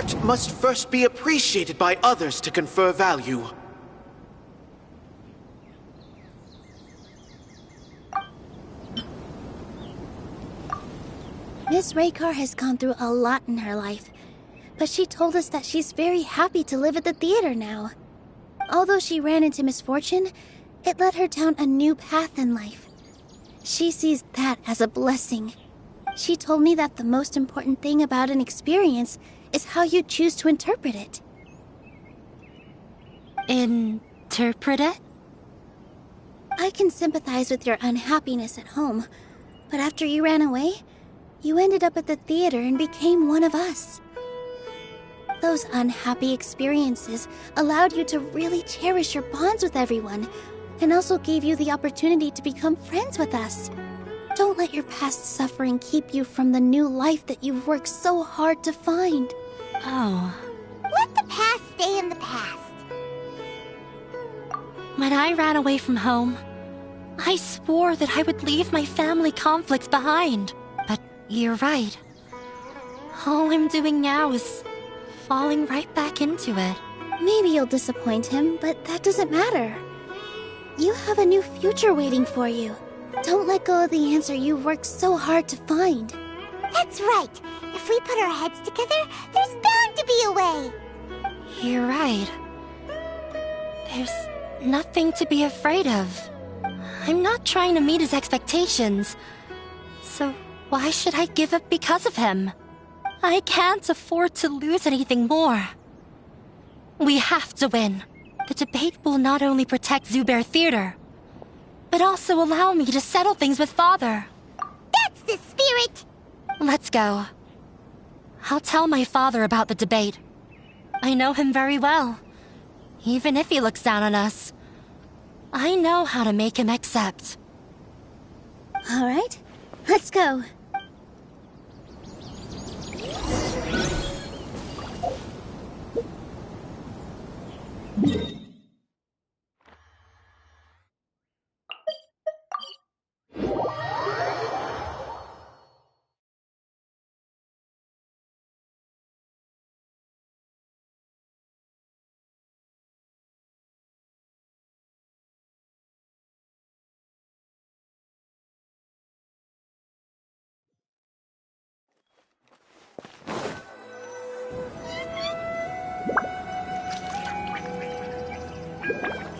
Art must first be appreciated by others to confer value. Miss Raykar has gone through a lot in her life, but she told us that she's very happy to live at the theater now. Although she ran into misfortune, it led her down a new path in life. She sees that as a blessing. She told me that the most important thing about an experience is how you choose to interpret it. Interpret it? I can sympathize with your unhappiness at home, but after you ran away, you ended up at the theater and became one of us. Those unhappy experiences allowed you to really cherish your bonds with everyone, and also gave you the opportunity to become friends with us. Don't let your past suffering keep you from the new life that you've worked so hard to find. Oh. Let the past stay in the past. When I ran away from home, I swore that I would leave my family conflicts behind. But you're right. All I'm doing now is falling right back into it. Maybe you'll disappoint him, but that doesn't matter. You have a new future waiting for you. Don't let go of the answer you've worked so hard to find. That's right. If we put our heads together, there's bound to be a way. You're right. There's nothing to be afraid of. I'm not trying to meet his expectations. So why should I give up because of him? I can't afford to lose anything more. We have to win. The debate will not only protect Zubair Theater, but also allow me to settle things with Father. That's the spirit! Let's go. I'll tell my father about the debate. I know him very well. Even if he looks down on us, I know how to make him accept. All right, let's go.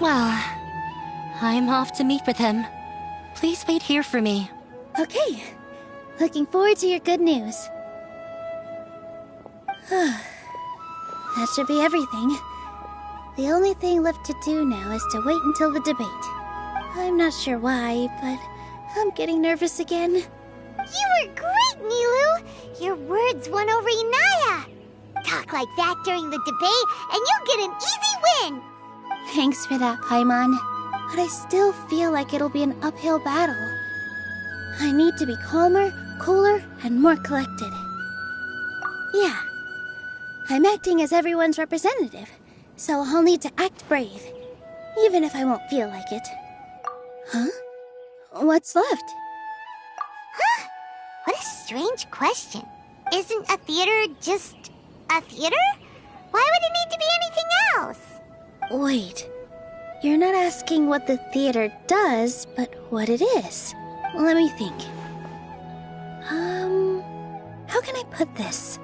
Well, I'm off to meet with him. Please wait here for me. Okay. Looking forward to your good news. That should be everything. The only thing left to do now is to wait until the debate. I'm not sure why, but I'm getting nervous again. You were great, Nilou! Your words won over Inaya! Talk like that during the debate, and you'll get an easy win! Thanks for that, Paimon. But I still feel like it'll be an uphill battle. I need to be calmer, cooler, and more collected. Yeah. I'm acting as everyone's representative, so I'll need to act brave, even if I won't feel like it. Huh? What's left? Huh? What a strange question. Isn't a theater just a theater? Why would it need to be anything else? Wait. You're not asking what the theater does, but what it is. Let me think. How can I put this?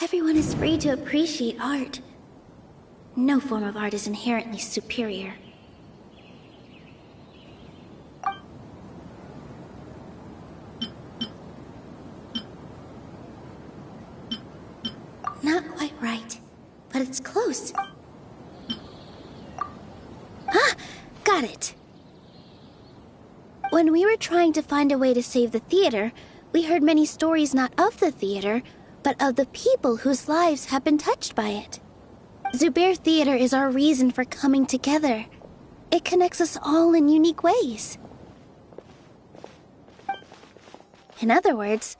Everyone is free to appreciate art. No form of art is inherently superior. Not quite right, but it's close. Ah! Got it! When we were trying to find a way to save the theater, we heard many stories not of the theater, but of the people whose lives have been touched by it. Zubair Theater is our reason for coming together. It connects us all in unique ways. In other words,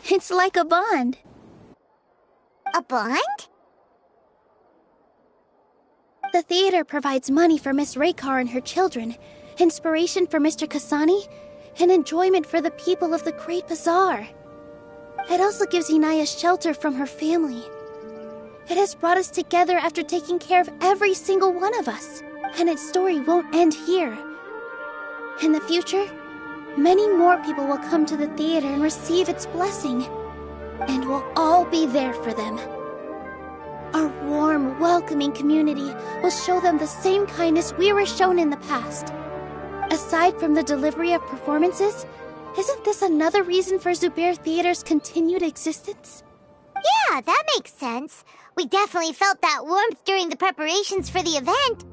it's like a bond. A bond? The theater provides money for Miss Raykar and her children, inspiration for Mr. Kasani, and enjoyment for the people of the Great Bazaar. It also gives Inaya shelter from her family. It has brought us together after taking care of every single one of us, and its story won't end here. In the future, many more people will come to the theater and receive its blessing, and we'll all be there for them. Our warm, welcoming community will show them the same kindness we were shown in the past. Aside from the delivery of performances, isn't this another reason for Zubair Theater's continued existence? Yeah, that makes sense. We definitely felt that warmth during the preparations for the event.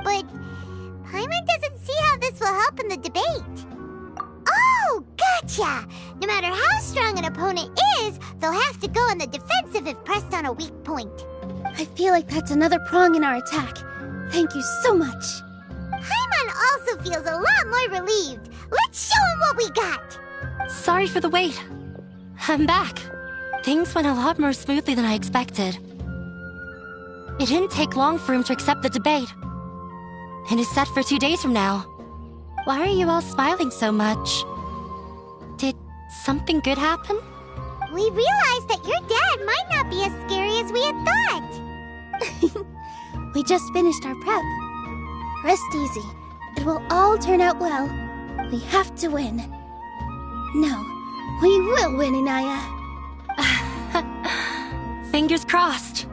But Paimon doesn't see how this will help in the debate. Oh, gotcha! No matter how strong an opponent is, they'll have to go on the defensive if pressed on a weak point. I feel like that's another prong in our attack. Thank you so much. Paimon also feels a lot more relieved. Let's show him what we got! Sorry for the wait. I'm back. Things went a lot more smoothly than I expected. It didn't take long for him to accept the debate. It is set for 2 days from now. Why are you all smiling so much? Did something good happen? We realized that your dad might not be as scary as we had thought. We just finished our prep. Rest easy. It will all turn out well. We have to win. No, we will win, Inaya. Fingers crossed.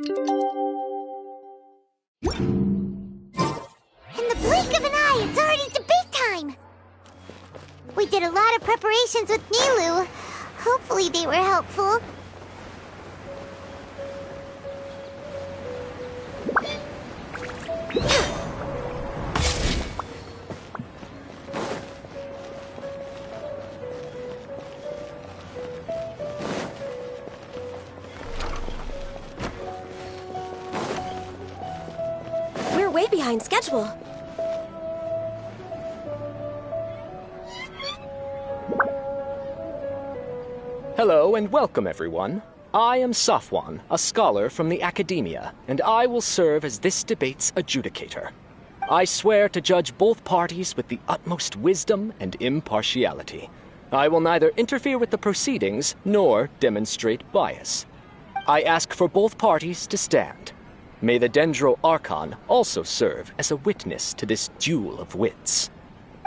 In the blink of an eye, it's already debate time! We did a lot of preparations with Nilou. Hopefully they were helpful. We're way behind schedule. Hello and welcome, everyone. I am Safwan, a scholar from the Academia, and I will serve as this debate's adjudicator. I swear to judge both parties with the utmost wisdom and impartiality. I will neither interfere with the proceedings nor demonstrate bias. I ask for both parties to stand. May the Dendro Archon also serve as a witness to this duel of wits.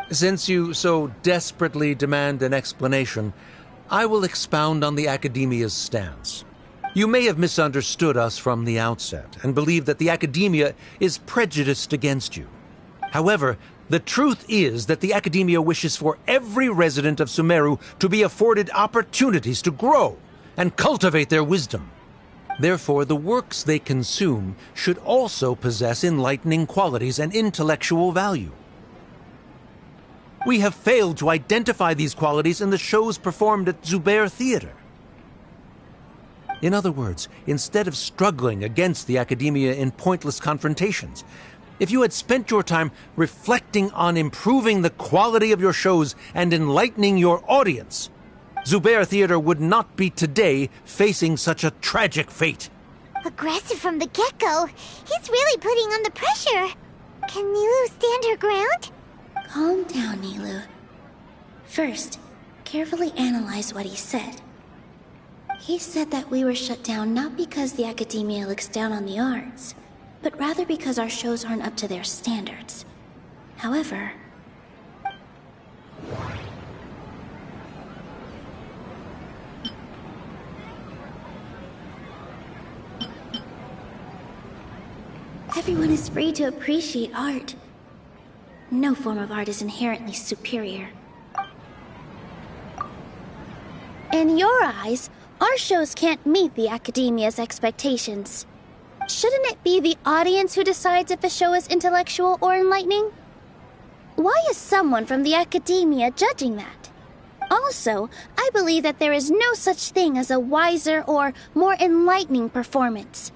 Since you so desperately demand an explanation, I will expound on the Academia's stance. You may have misunderstood us from the outset and believe that the Academia is prejudiced against you. However, the truth is that the Academia wishes for every resident of Sumeru to be afforded opportunities to grow and cultivate their wisdom. Therefore, the works they consume should also possess enlightening qualities and intellectual value. We have failed to identify these qualities in the shows performed at Zubair Theater. In other words, instead of struggling against the Academia in pointless confrontations, if you had spent your time reflecting on improving the quality of your shows and enlightening your audience, Zubair Theater would not be today facing such a tragic fate. Aggressive from the get-go. He's really putting on the pressure. Can Nilou stand her ground? Calm down, Nilou. First, carefully analyze what he said. He said that we were shut down not because the Academia looks down on the arts, but rather because our shows aren't up to their standards. However... everyone is free to appreciate art. No form of art is inherently superior. In your eyes, our shows can't meet the Academia's expectations. Shouldn't it be the audience who decides if a show is intellectual or enlightening? Why is someone from the Academia judging that? Also, I believe that there is no such thing as a wiser or more enlightening performance.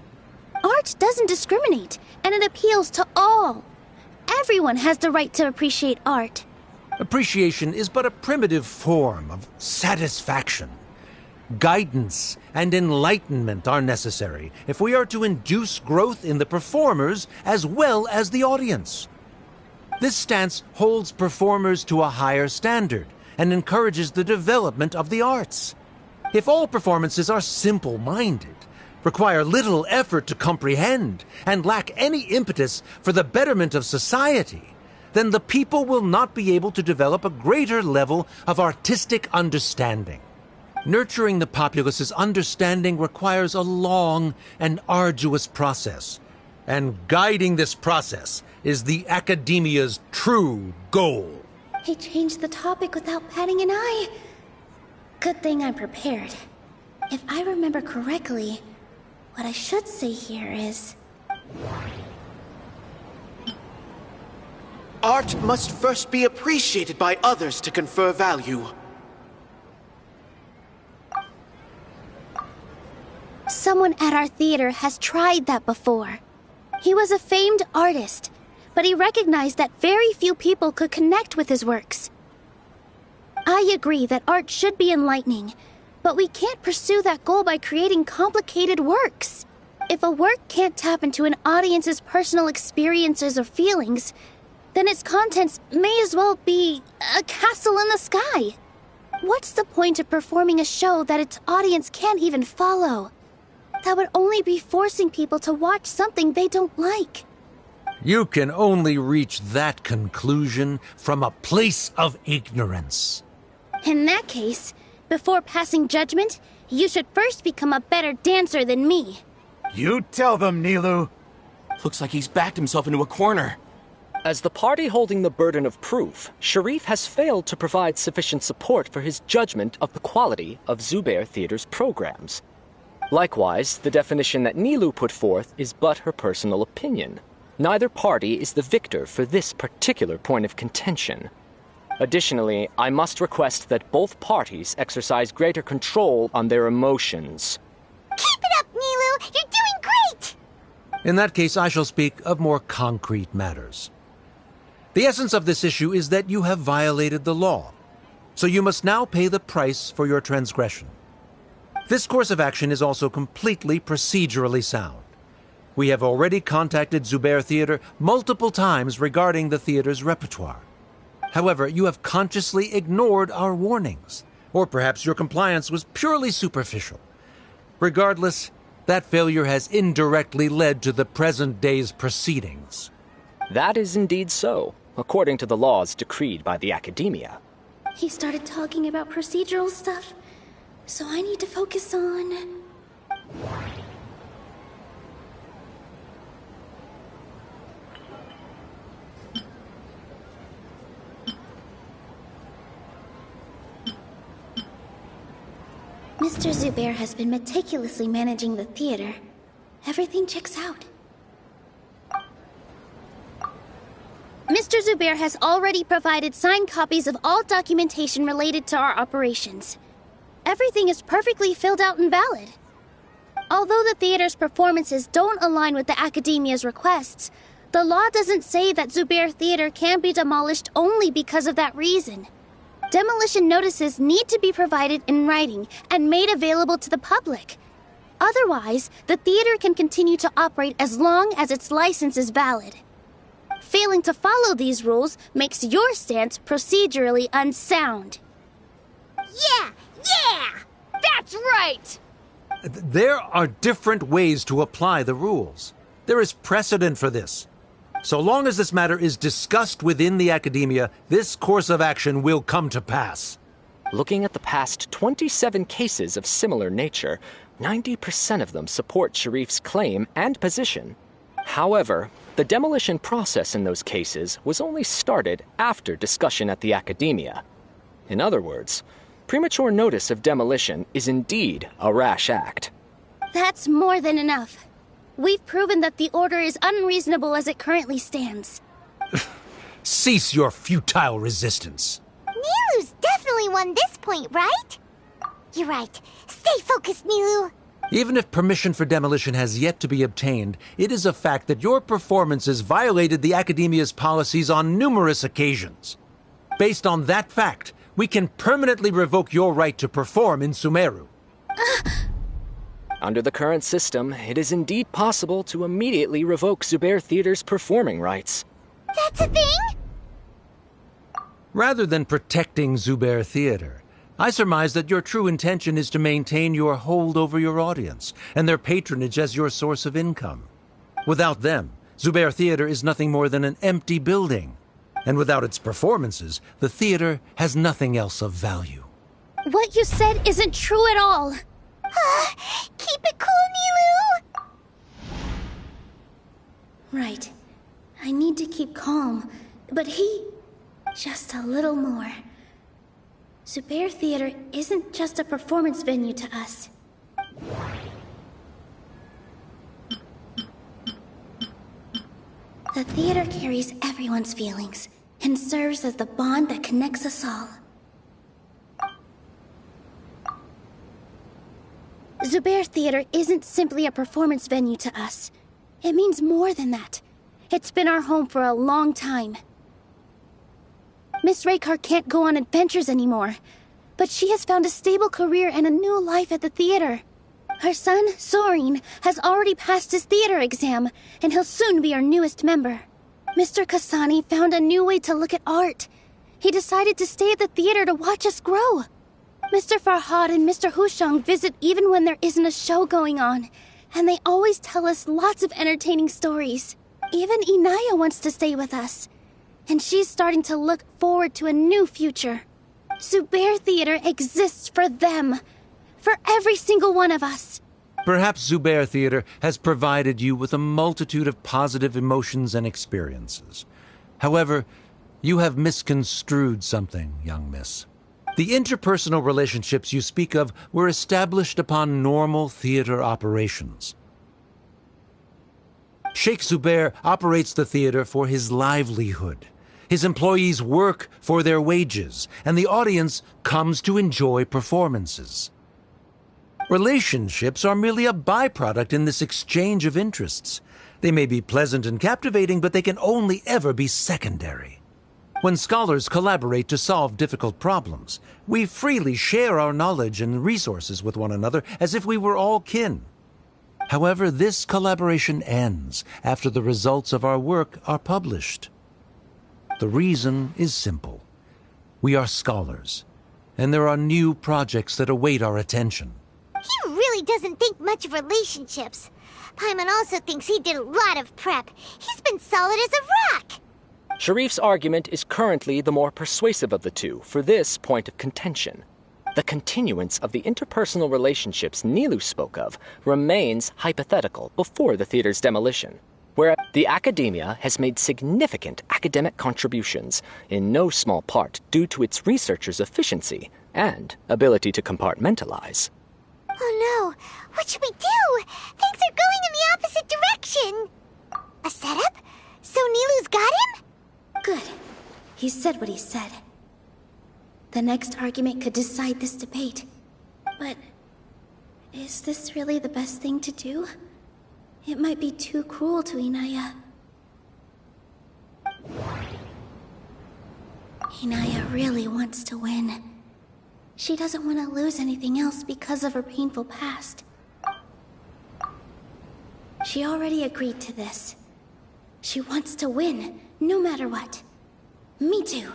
Art doesn't discriminate, and it appeals to all. Everyone has the right to appreciate art. Appreciation is but a primitive form of satisfaction. Guidance and enlightenment are necessary if we are to induce growth in the performers as well as the audience. This stance holds performers to a higher standard and encourages the development of the arts. If all performances are simple-minded, require little effort to comprehend, and lack any impetus for the betterment of society, then the people will not be able to develop a greater level of artistic understanding. Nurturing the populace's understanding requires a long and arduous process, and guiding this process is the Academia's true goal. He changed the topic without batting an eye. Good thing I'm prepared. If I remember correctly, what I should say here is... Art must first be appreciated by others to confer value. Someone at our theater has tried that before. He was a famed artist, but he recognized that very few people could connect with his works. I agree that art should be enlightening, but we can't pursue that goal by creating complicated works. If a work can't tap into an audience's personal experiences or feelings, then its contents may as well be a castle in the sky. What's the point of performing a show that its audience can't even follow? That would only be forcing people to watch something they don't like. You can only reach that conclusion from a place of ignorance. In that case, before passing judgment, you should first become a better dancer than me. You tell them, Nilou. Looks like he's backed himself into a corner. As the party holding the burden of proof, Sharif has failed to provide sufficient support for his judgment of the quality of Zubair Theater's programs. Likewise, the definition that Nilou put forth is but her personal opinion. Neither party is the victor for this particular point of contention. Additionally, I must request that both parties exercise greater control on their emotions. Keep it up, Nilou! You're doing great! In that case, I shall speak of more concrete matters. The essence of this issue is that you have violated the law, so you must now pay the price for your transgression. This course of action is also completely procedurally sound. We have already contacted Zubair Theater multiple times regarding the theater's repertoire. However, you have consciously ignored our warnings, or perhaps your compliance was purely superficial. Regardless, that failure has indirectly led to the present day's proceedings. That is indeed so, according to the laws decreed by the Academia. He started talking about procedural stuff, so I need to focus on... Mr. Zubair has been meticulously managing the theater. Everything checks out. Mr. Zubair has already provided signed copies of all documentation related to our operations. Everything is perfectly filled out and valid. Although the theater's performances don't align with the Academia's requests, the law doesn't say that Zubair Theater can be demolished only because of that reason. Demolition notices need to be provided in writing and made available to the public. Otherwise, the theater can continue to operate as long as its license is valid. Failing to follow these rules makes your stance procedurally unsound. Yeah! That's right! There are different ways to apply the rules. There is precedent for this. So long as this matter is discussed within the Academia, this course of action will come to pass. Looking at the past 27 cases of similar nature, 90% of them support Sharif's claim and position. However, the demolition process in those cases was only started after discussion at the Academia. In other words, premature notice of demolition is indeed a rash act. That's more than enough. We've proven that the Order is unreasonable as it currently stands. Cease your futile resistance. Nilou's definitely won this point, right? You're right. Stay focused, Nilou. Even if permission for demolition has yet to be obtained, it is a fact that your performances violated the Academia's policies on numerous occasions. Based on that fact, we can permanently revoke your right to perform in Sumeru. Under the current system, it is indeed possible to immediately revoke Zubair Theater's performing rights. That's a thing? Rather than protecting Zubair Theater, I surmise that your true intention is to maintain your hold over your audience and their patronage as your source of income. Without them, Zubair Theater is nothing more than an empty building. And without its performances, the theater has nothing else of value. What you said isn't true at all. Keep it cool, Nilou! Right. I need to keep calm, but just a little more. Zubair Theater isn't just a performance venue to us. The theater carries everyone's feelings and serves as the bond that connects us all. Zubair Theater isn't simply a performance venue to us. It means more than that. It's been our home for a long time. Miss Raykar can't go on adventures anymore, but she has found a stable career and a new life at the theater. Her son, Sorin, has already passed his theater exam, and he'll soon be our newest member. Mr. Kasani found a new way to look at art. He decided to stay at the theater to watch us grow. Mr. Farhad and Mr. Hushang visit even when there isn't a show going on, and they always tell us lots of entertaining stories. Even Inaya wants to stay with us, and she's starting to look forward to a new future. Zubair Theater exists for them, for every single one of us. Perhaps Zubair Theater has provided you with a multitude of positive emotions and experiences. However, you have misconstrued something, young miss. The interpersonal relationships you speak of were established upon normal theater operations. Sheikh Zubair operates the theater for his livelihood. His employees work for their wages, and the audience comes to enjoy performances. Relationships are merely a byproduct in this exchange of interests. They may be pleasant and captivating, but they can only ever be secondary. When scholars collaborate to solve difficult problems, we freely share our knowledge and resources with one another as if we were all kin. However, this collaboration ends after the results of our work are published. The reason is simple. We are scholars, and there are new projects that await our attention. He really doesn't think much of relationships. Paimon also thinks he did a lot of prep. He's been solid as a rock. Sharif's argument is currently the more persuasive of the two for this point of contention. The continuance of the interpersonal relationships Nilou spoke of remains hypothetical before the theater's demolition, where the Academia has made significant academic contributions, in no small part due to its researchers' efficiency and ability to compartmentalize. Oh no, what should we do? Things are going in the opposite direction. A setup? So Nilou's got him? Good. He said what he said. The next argument could decide this debate. But is this really the best thing to do? It might be too cruel to Inaya. Inaya really wants to win. She doesn't want to lose anything else because of her painful past. She already agreed to this. She wants to win, no matter what. Me too.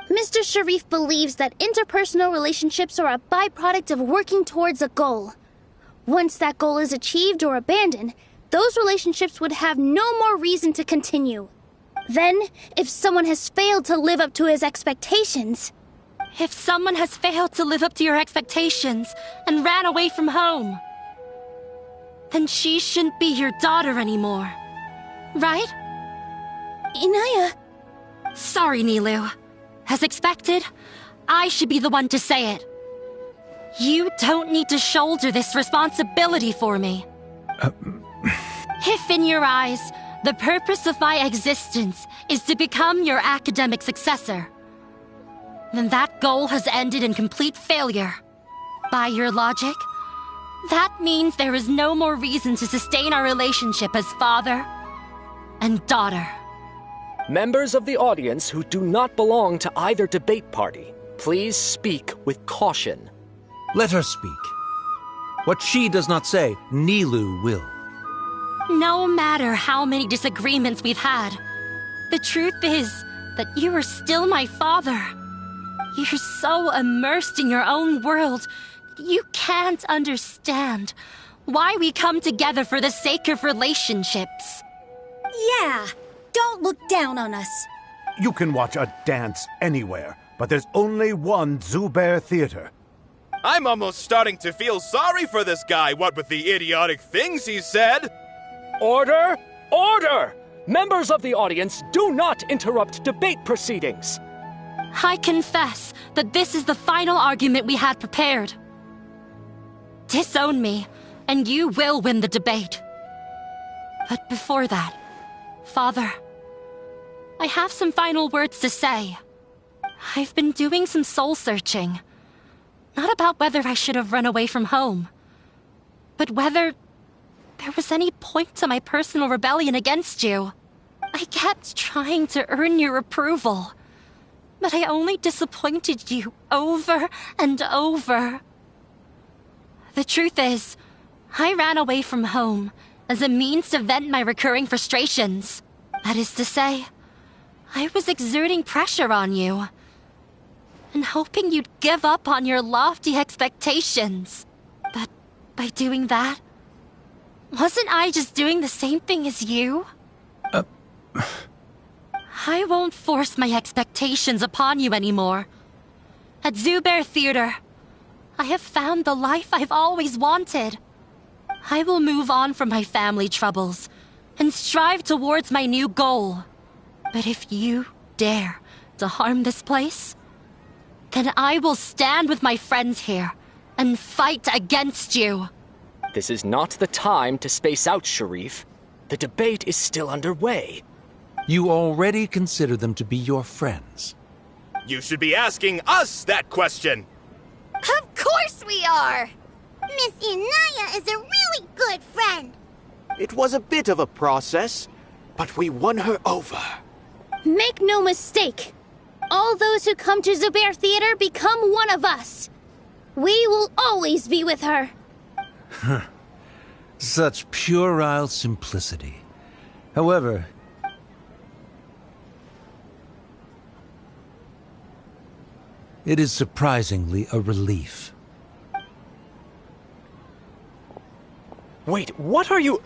Mr. Sharif believes that interpersonal relationships are a byproduct of working towards a goal. Once that goal is achieved or abandoned, those relationships would have no more reason to continue. Then, if someone has failed to live up to his expectations... If someone has failed to live up to your expectations and ran away from home, then she shouldn't be your daughter anymore. right? Inaya. Sorry, Nilou. As expected, I should be the one to say it. You don't need to shoulder this responsibility for me. If in your eyes, the purpose of my existence is to become your academic successor, then that goal has ended in complete failure. By your logic, that means there is no more reason to sustain our relationship as father and daughter. Members of the audience who do not belong to either debate party, please speak with caution. Let her speak. What she does not say, Nilou will. No matter how many disagreements we've had, the truth is that you are still my father. You're so immersed in your own world, you can't understand why we come together for the sake of relationships. Yeah, don't look down on us. You can watch a dance anywhere, but there's only one Zubair Theater. I'm almost starting to feel sorry for this guy, what with the idiotic things he said. Order! Order! Members of the audience, do not interrupt debate proceedings. I confess that this is the final argument we had prepared. Disown me, and you will win the debate. But before that, Father, I have some final words to say. I've been doing some soul-searching. Not about whether I should have run away from home, but whether there was any point to my personal rebellion against you. I kept trying to earn your approval, but I only disappointed you over and over. The truth is, I ran away from home as a means to vent my recurring frustrations. That is to say, I was exerting pressure on you and hoping you'd give up on your lofty expectations. But by doing that, wasn't I just doing the same thing as you? I won't force my expectations upon you anymore. At Zubair Theater, I have found the life I've always wanted. I will move on from my family troubles and strive towards my new goal. But if you dare to harm this place, then I will stand with my friends here and fight against you. This is not the time to space out, Sharif. The debate is still underway. You already consider them to be your friends. You should be asking us that question. Of course we are! Miss Inaya is a really good friend. It was a bit of a process, but we won her over. Make no mistake. All those who come to Zubair Theater become one of us. We will always be with her. Such puerile simplicity. However, it is surprisingly a relief. Wait, what are you...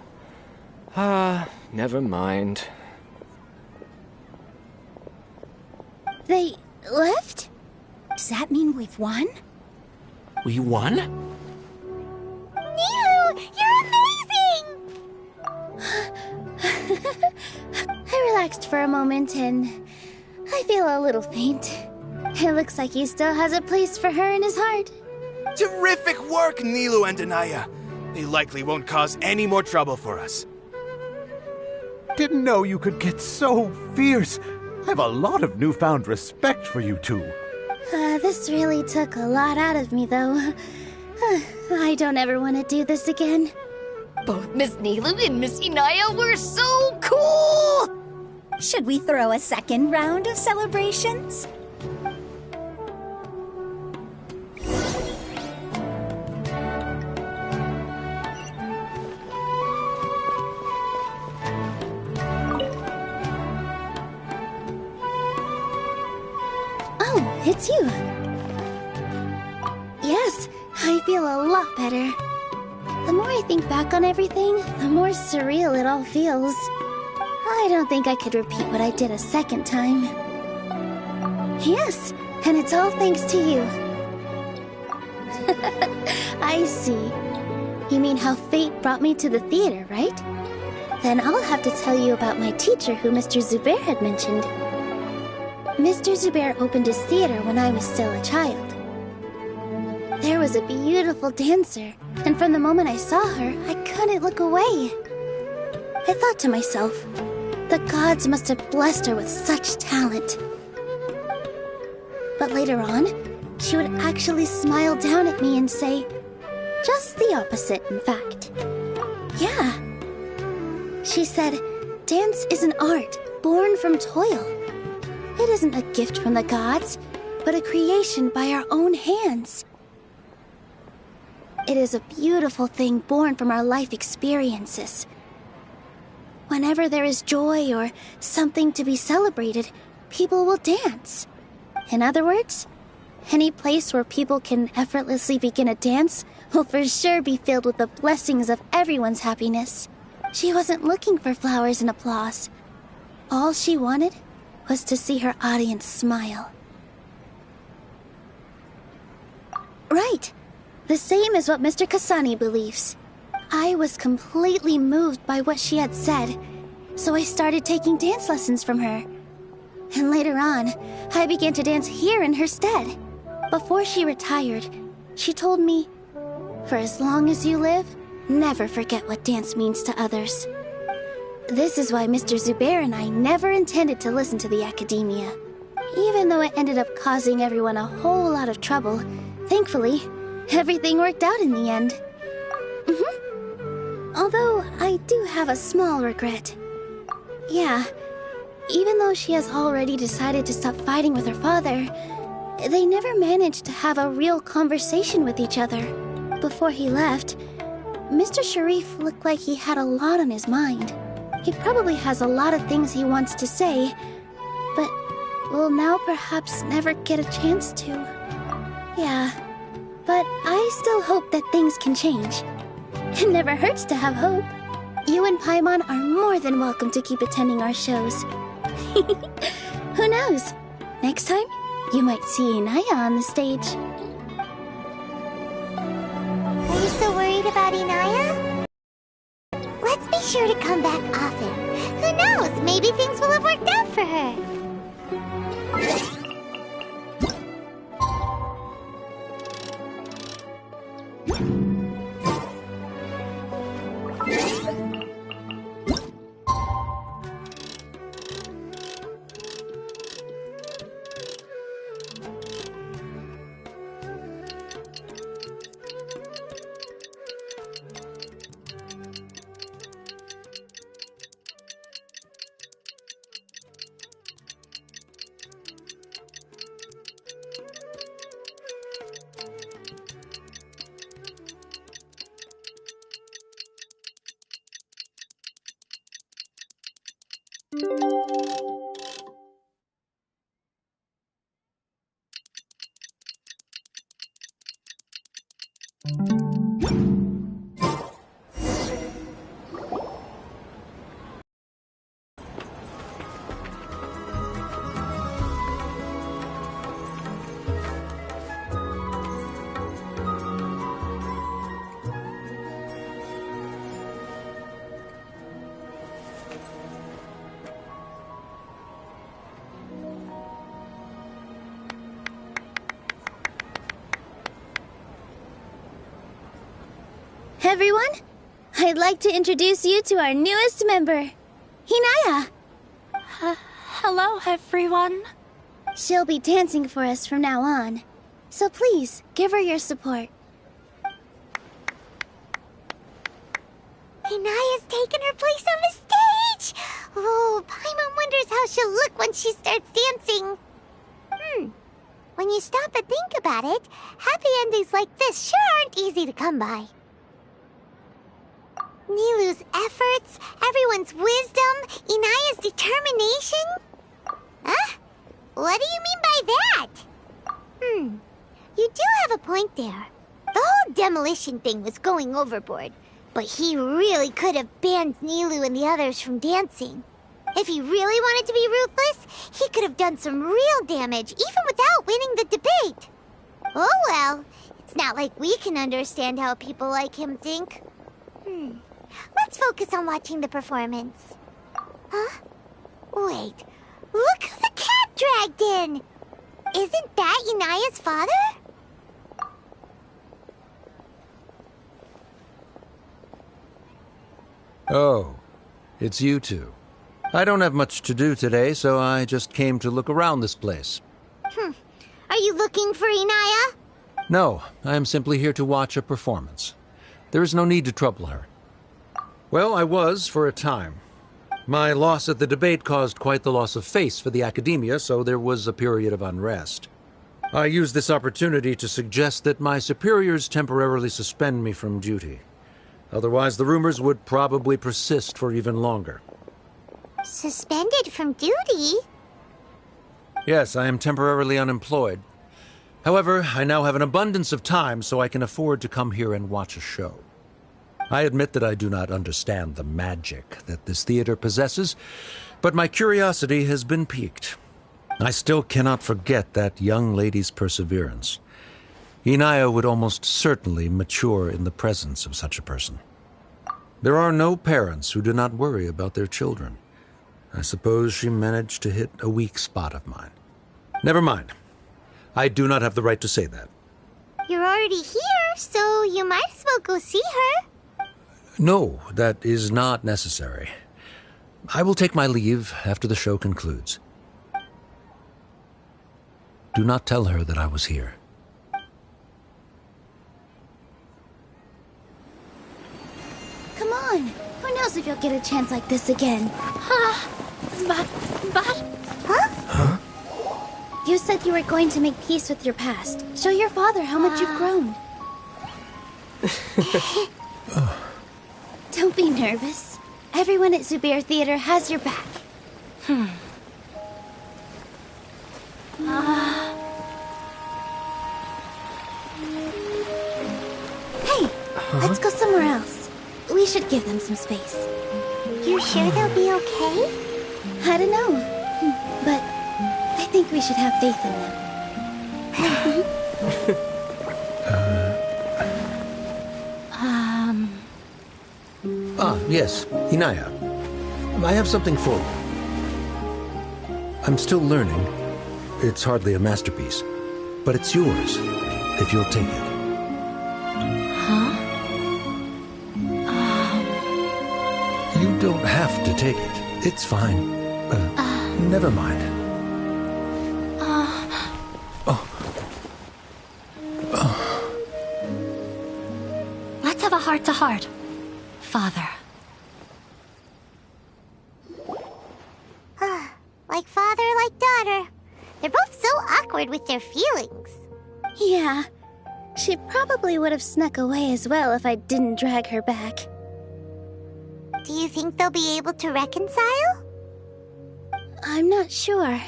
never mind. They left? Does that mean we've won? We won? Nilou, you're amazing! I relaxed for a moment and I feel a little faint. It looks like he still has a place for her in his heart. Terrific work, Nilou and Anaya. They likely won't cause any more trouble for us. Didn't know you could get so fierce. I have a lot of newfound respect for you two. This really took a lot out of me, though. I don't ever want to do this again. Both Miss Nilou and Miss Inaya were so cool! Should we throw a second round of celebrations? Oh, it's you. Yes, I feel a lot better. The more I think back on everything, the more surreal it all feels. I don't think I could repeat what I did a second time. Yes, and it's all thanks to you. I see. You mean how fate brought me to the theater, right? Then I'll have to tell you about my teacher who Mr. Zubair had mentioned. Mr. Zubair opened his theater when I was still a child. There was a beautiful dancer, and from the moment I saw her, I couldn't look away. I thought to myself, the gods must have blessed her with such talent. But later on, she would actually smile down at me and say, just the opposite, in fact. Yeah. She said, dance is an art born from toil. It isn't a gift from the gods, but a creation by our own hands. It is a beautiful thing born from our life experiences. Whenever there is joy or something to be celebrated, people will dance. In other words, any place where people can effortlessly begin a dance will for sure be filled with the blessings of everyone's happiness. She wasn't looking for flowers and applause. All she wanted was to see her audience smile. Right. The same as what Mr. Kasani believes. I was completely moved by what she had said, so I started taking dance lessons from her. And later on, I began to dance here in her stead. Before she retired, she told me, for as long as you live, never forget what dance means to others. This is why Mr. Zubair and I never intended to listen to the academia. Even though it ended up causing everyone a whole lot of trouble, thankfully, everything worked out in the end. Although, I do have a small regret. Yeah, even though she has already decided to stop fighting with her father, they never managed to have a real conversation with each other. Before he left, Mr. Sharif looked like he had a lot on his mind. He probably has a lot of things he wants to say, but will now perhaps never get a chance to. Yeah, but I still hope that things can change. It never hurts to have hope. You and Paimon are more than welcome to keep attending our shows. Who knows? Next time, you might see Inaya on the stage. Are you so worried about Inaya? Let's be sure to come back often. Who knows? Maybe things will have worked out for her. Everyone, I'd like to introduce you to our newest member, Hinaya. Hello, everyone. She'll be dancing for us from now on, so please give her your support. Hinaya's taken her place on the stage! Oh, Paimon wonders how she'll look when she starts dancing. When you stop and think about it, happy endings like this sure aren't easy to come by. Nilou's efforts, everyone's wisdom, Inaya's determination? Huh? What do you mean by that? You do have a point there. The whole demolition thing was going overboard, but he really could have banned Nilou and the others from dancing. If he really wanted to be ruthless, he could have done some real damage, even without winning the debate. Oh well, it's not like we can understand how people like him think. Let's focus on watching the performance. Huh? Wait, look who the cat dragged in! Isn't that Inaya's father? Oh, it's you two. I don't have much to do today, so I just came to look around this place. Are you looking for Inaya? No, I am simply here to watch a performance. There is no need to trouble her. Well, I was for a time. My loss at the debate caused quite the loss of face for the academia, so there was a period of unrest. I used this opportunity to suggest that my superiors temporarily suspend me from duty. Otherwise, the rumors would probably persist for even longer. Suspended from duty? Yes, I am temporarily unemployed. However, I now have an abundance of time, so I can afford to come here and watch a show. I admit that I do not understand the magic that this theater possesses, but my curiosity has been piqued. I still cannot forget that young lady's perseverance. Inaya would almost certainly mature in the presence of such a person. There are no parents who do not worry about their children. I suppose she managed to hit a weak spot of mine. Never mind. I do not have the right to say that. You're already here, so you might as well go see her. No, that is not necessary. I will take my leave after the show concludes. Do not tell her that I was here. Come on. Who knows if you'll get a chance like this again? But... Huh? You said you were going to make peace with your past. Show your father how much you've grown. Don't be nervous. Everyone at Zubair Theater has your back. Hey, let's go somewhere else. We should give them some space. You sure they'll be okay? I don't know, but I think we should have faith in them. Yes, Inaya. I have something for you. I'm still learning. It's hardly a masterpiece, but it's yours, if you'll take it. You don't have to take it. It's fine. Never mind. Let's have a heart-to-heart, Father. Like father, like daughter. They're both so awkward with their feelings. Yeah, she probably would have snuck away as well if I didn't drag her back. Do you think they'll be able to reconcile? I'm not sure.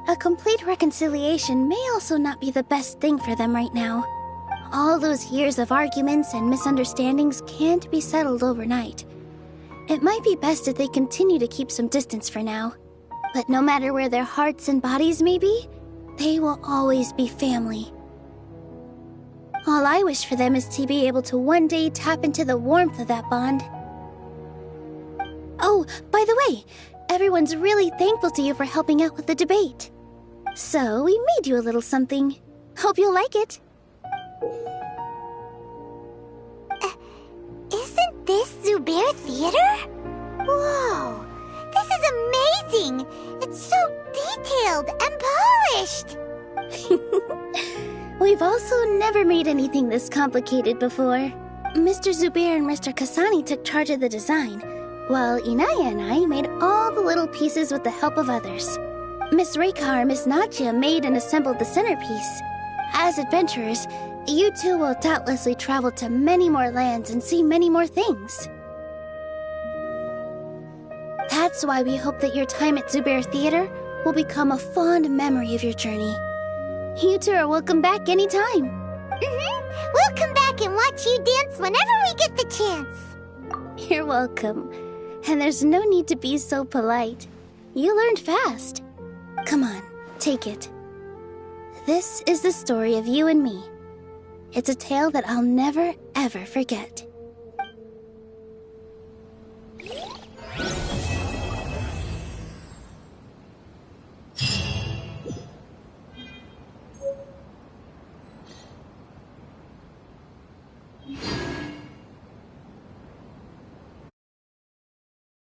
A complete reconciliation may also not be the best thing for them right now. All those years of arguments and misunderstandings can't be settled overnight. It might be best if they continue to keep some distance for now. But no matter where their hearts and bodies may be, they will always be family. All I wish for them is to be able to one day tap into the warmth of that bond. Oh, by the way, everyone's really thankful to you for helping out with the debate. So we made you a little something. Hope you'll like it. Isn't this Zubair Theater? Whoa! This is amazing! It's so detailed and polished! We've also never made anything this complicated before. Mr. Zubair and Mr. Kasani took charge of the design, while Inaya and I made all the little pieces with the help of others. Miss Reikar and Miss Nadia made and assembled the centerpiece. As adventurers, you two will doubtlessly travel to many more lands and see many more things. That's why we hope that your time at Zubair Theater will become a fond memory of your journey. You two are welcome back anytime. We'll come back and watch you dance whenever we get the chance. You're welcome. And there's no need to be so polite. You learned fast. Come on, take it. This is the story of you and me. It's a tale that I'll never, ever forget.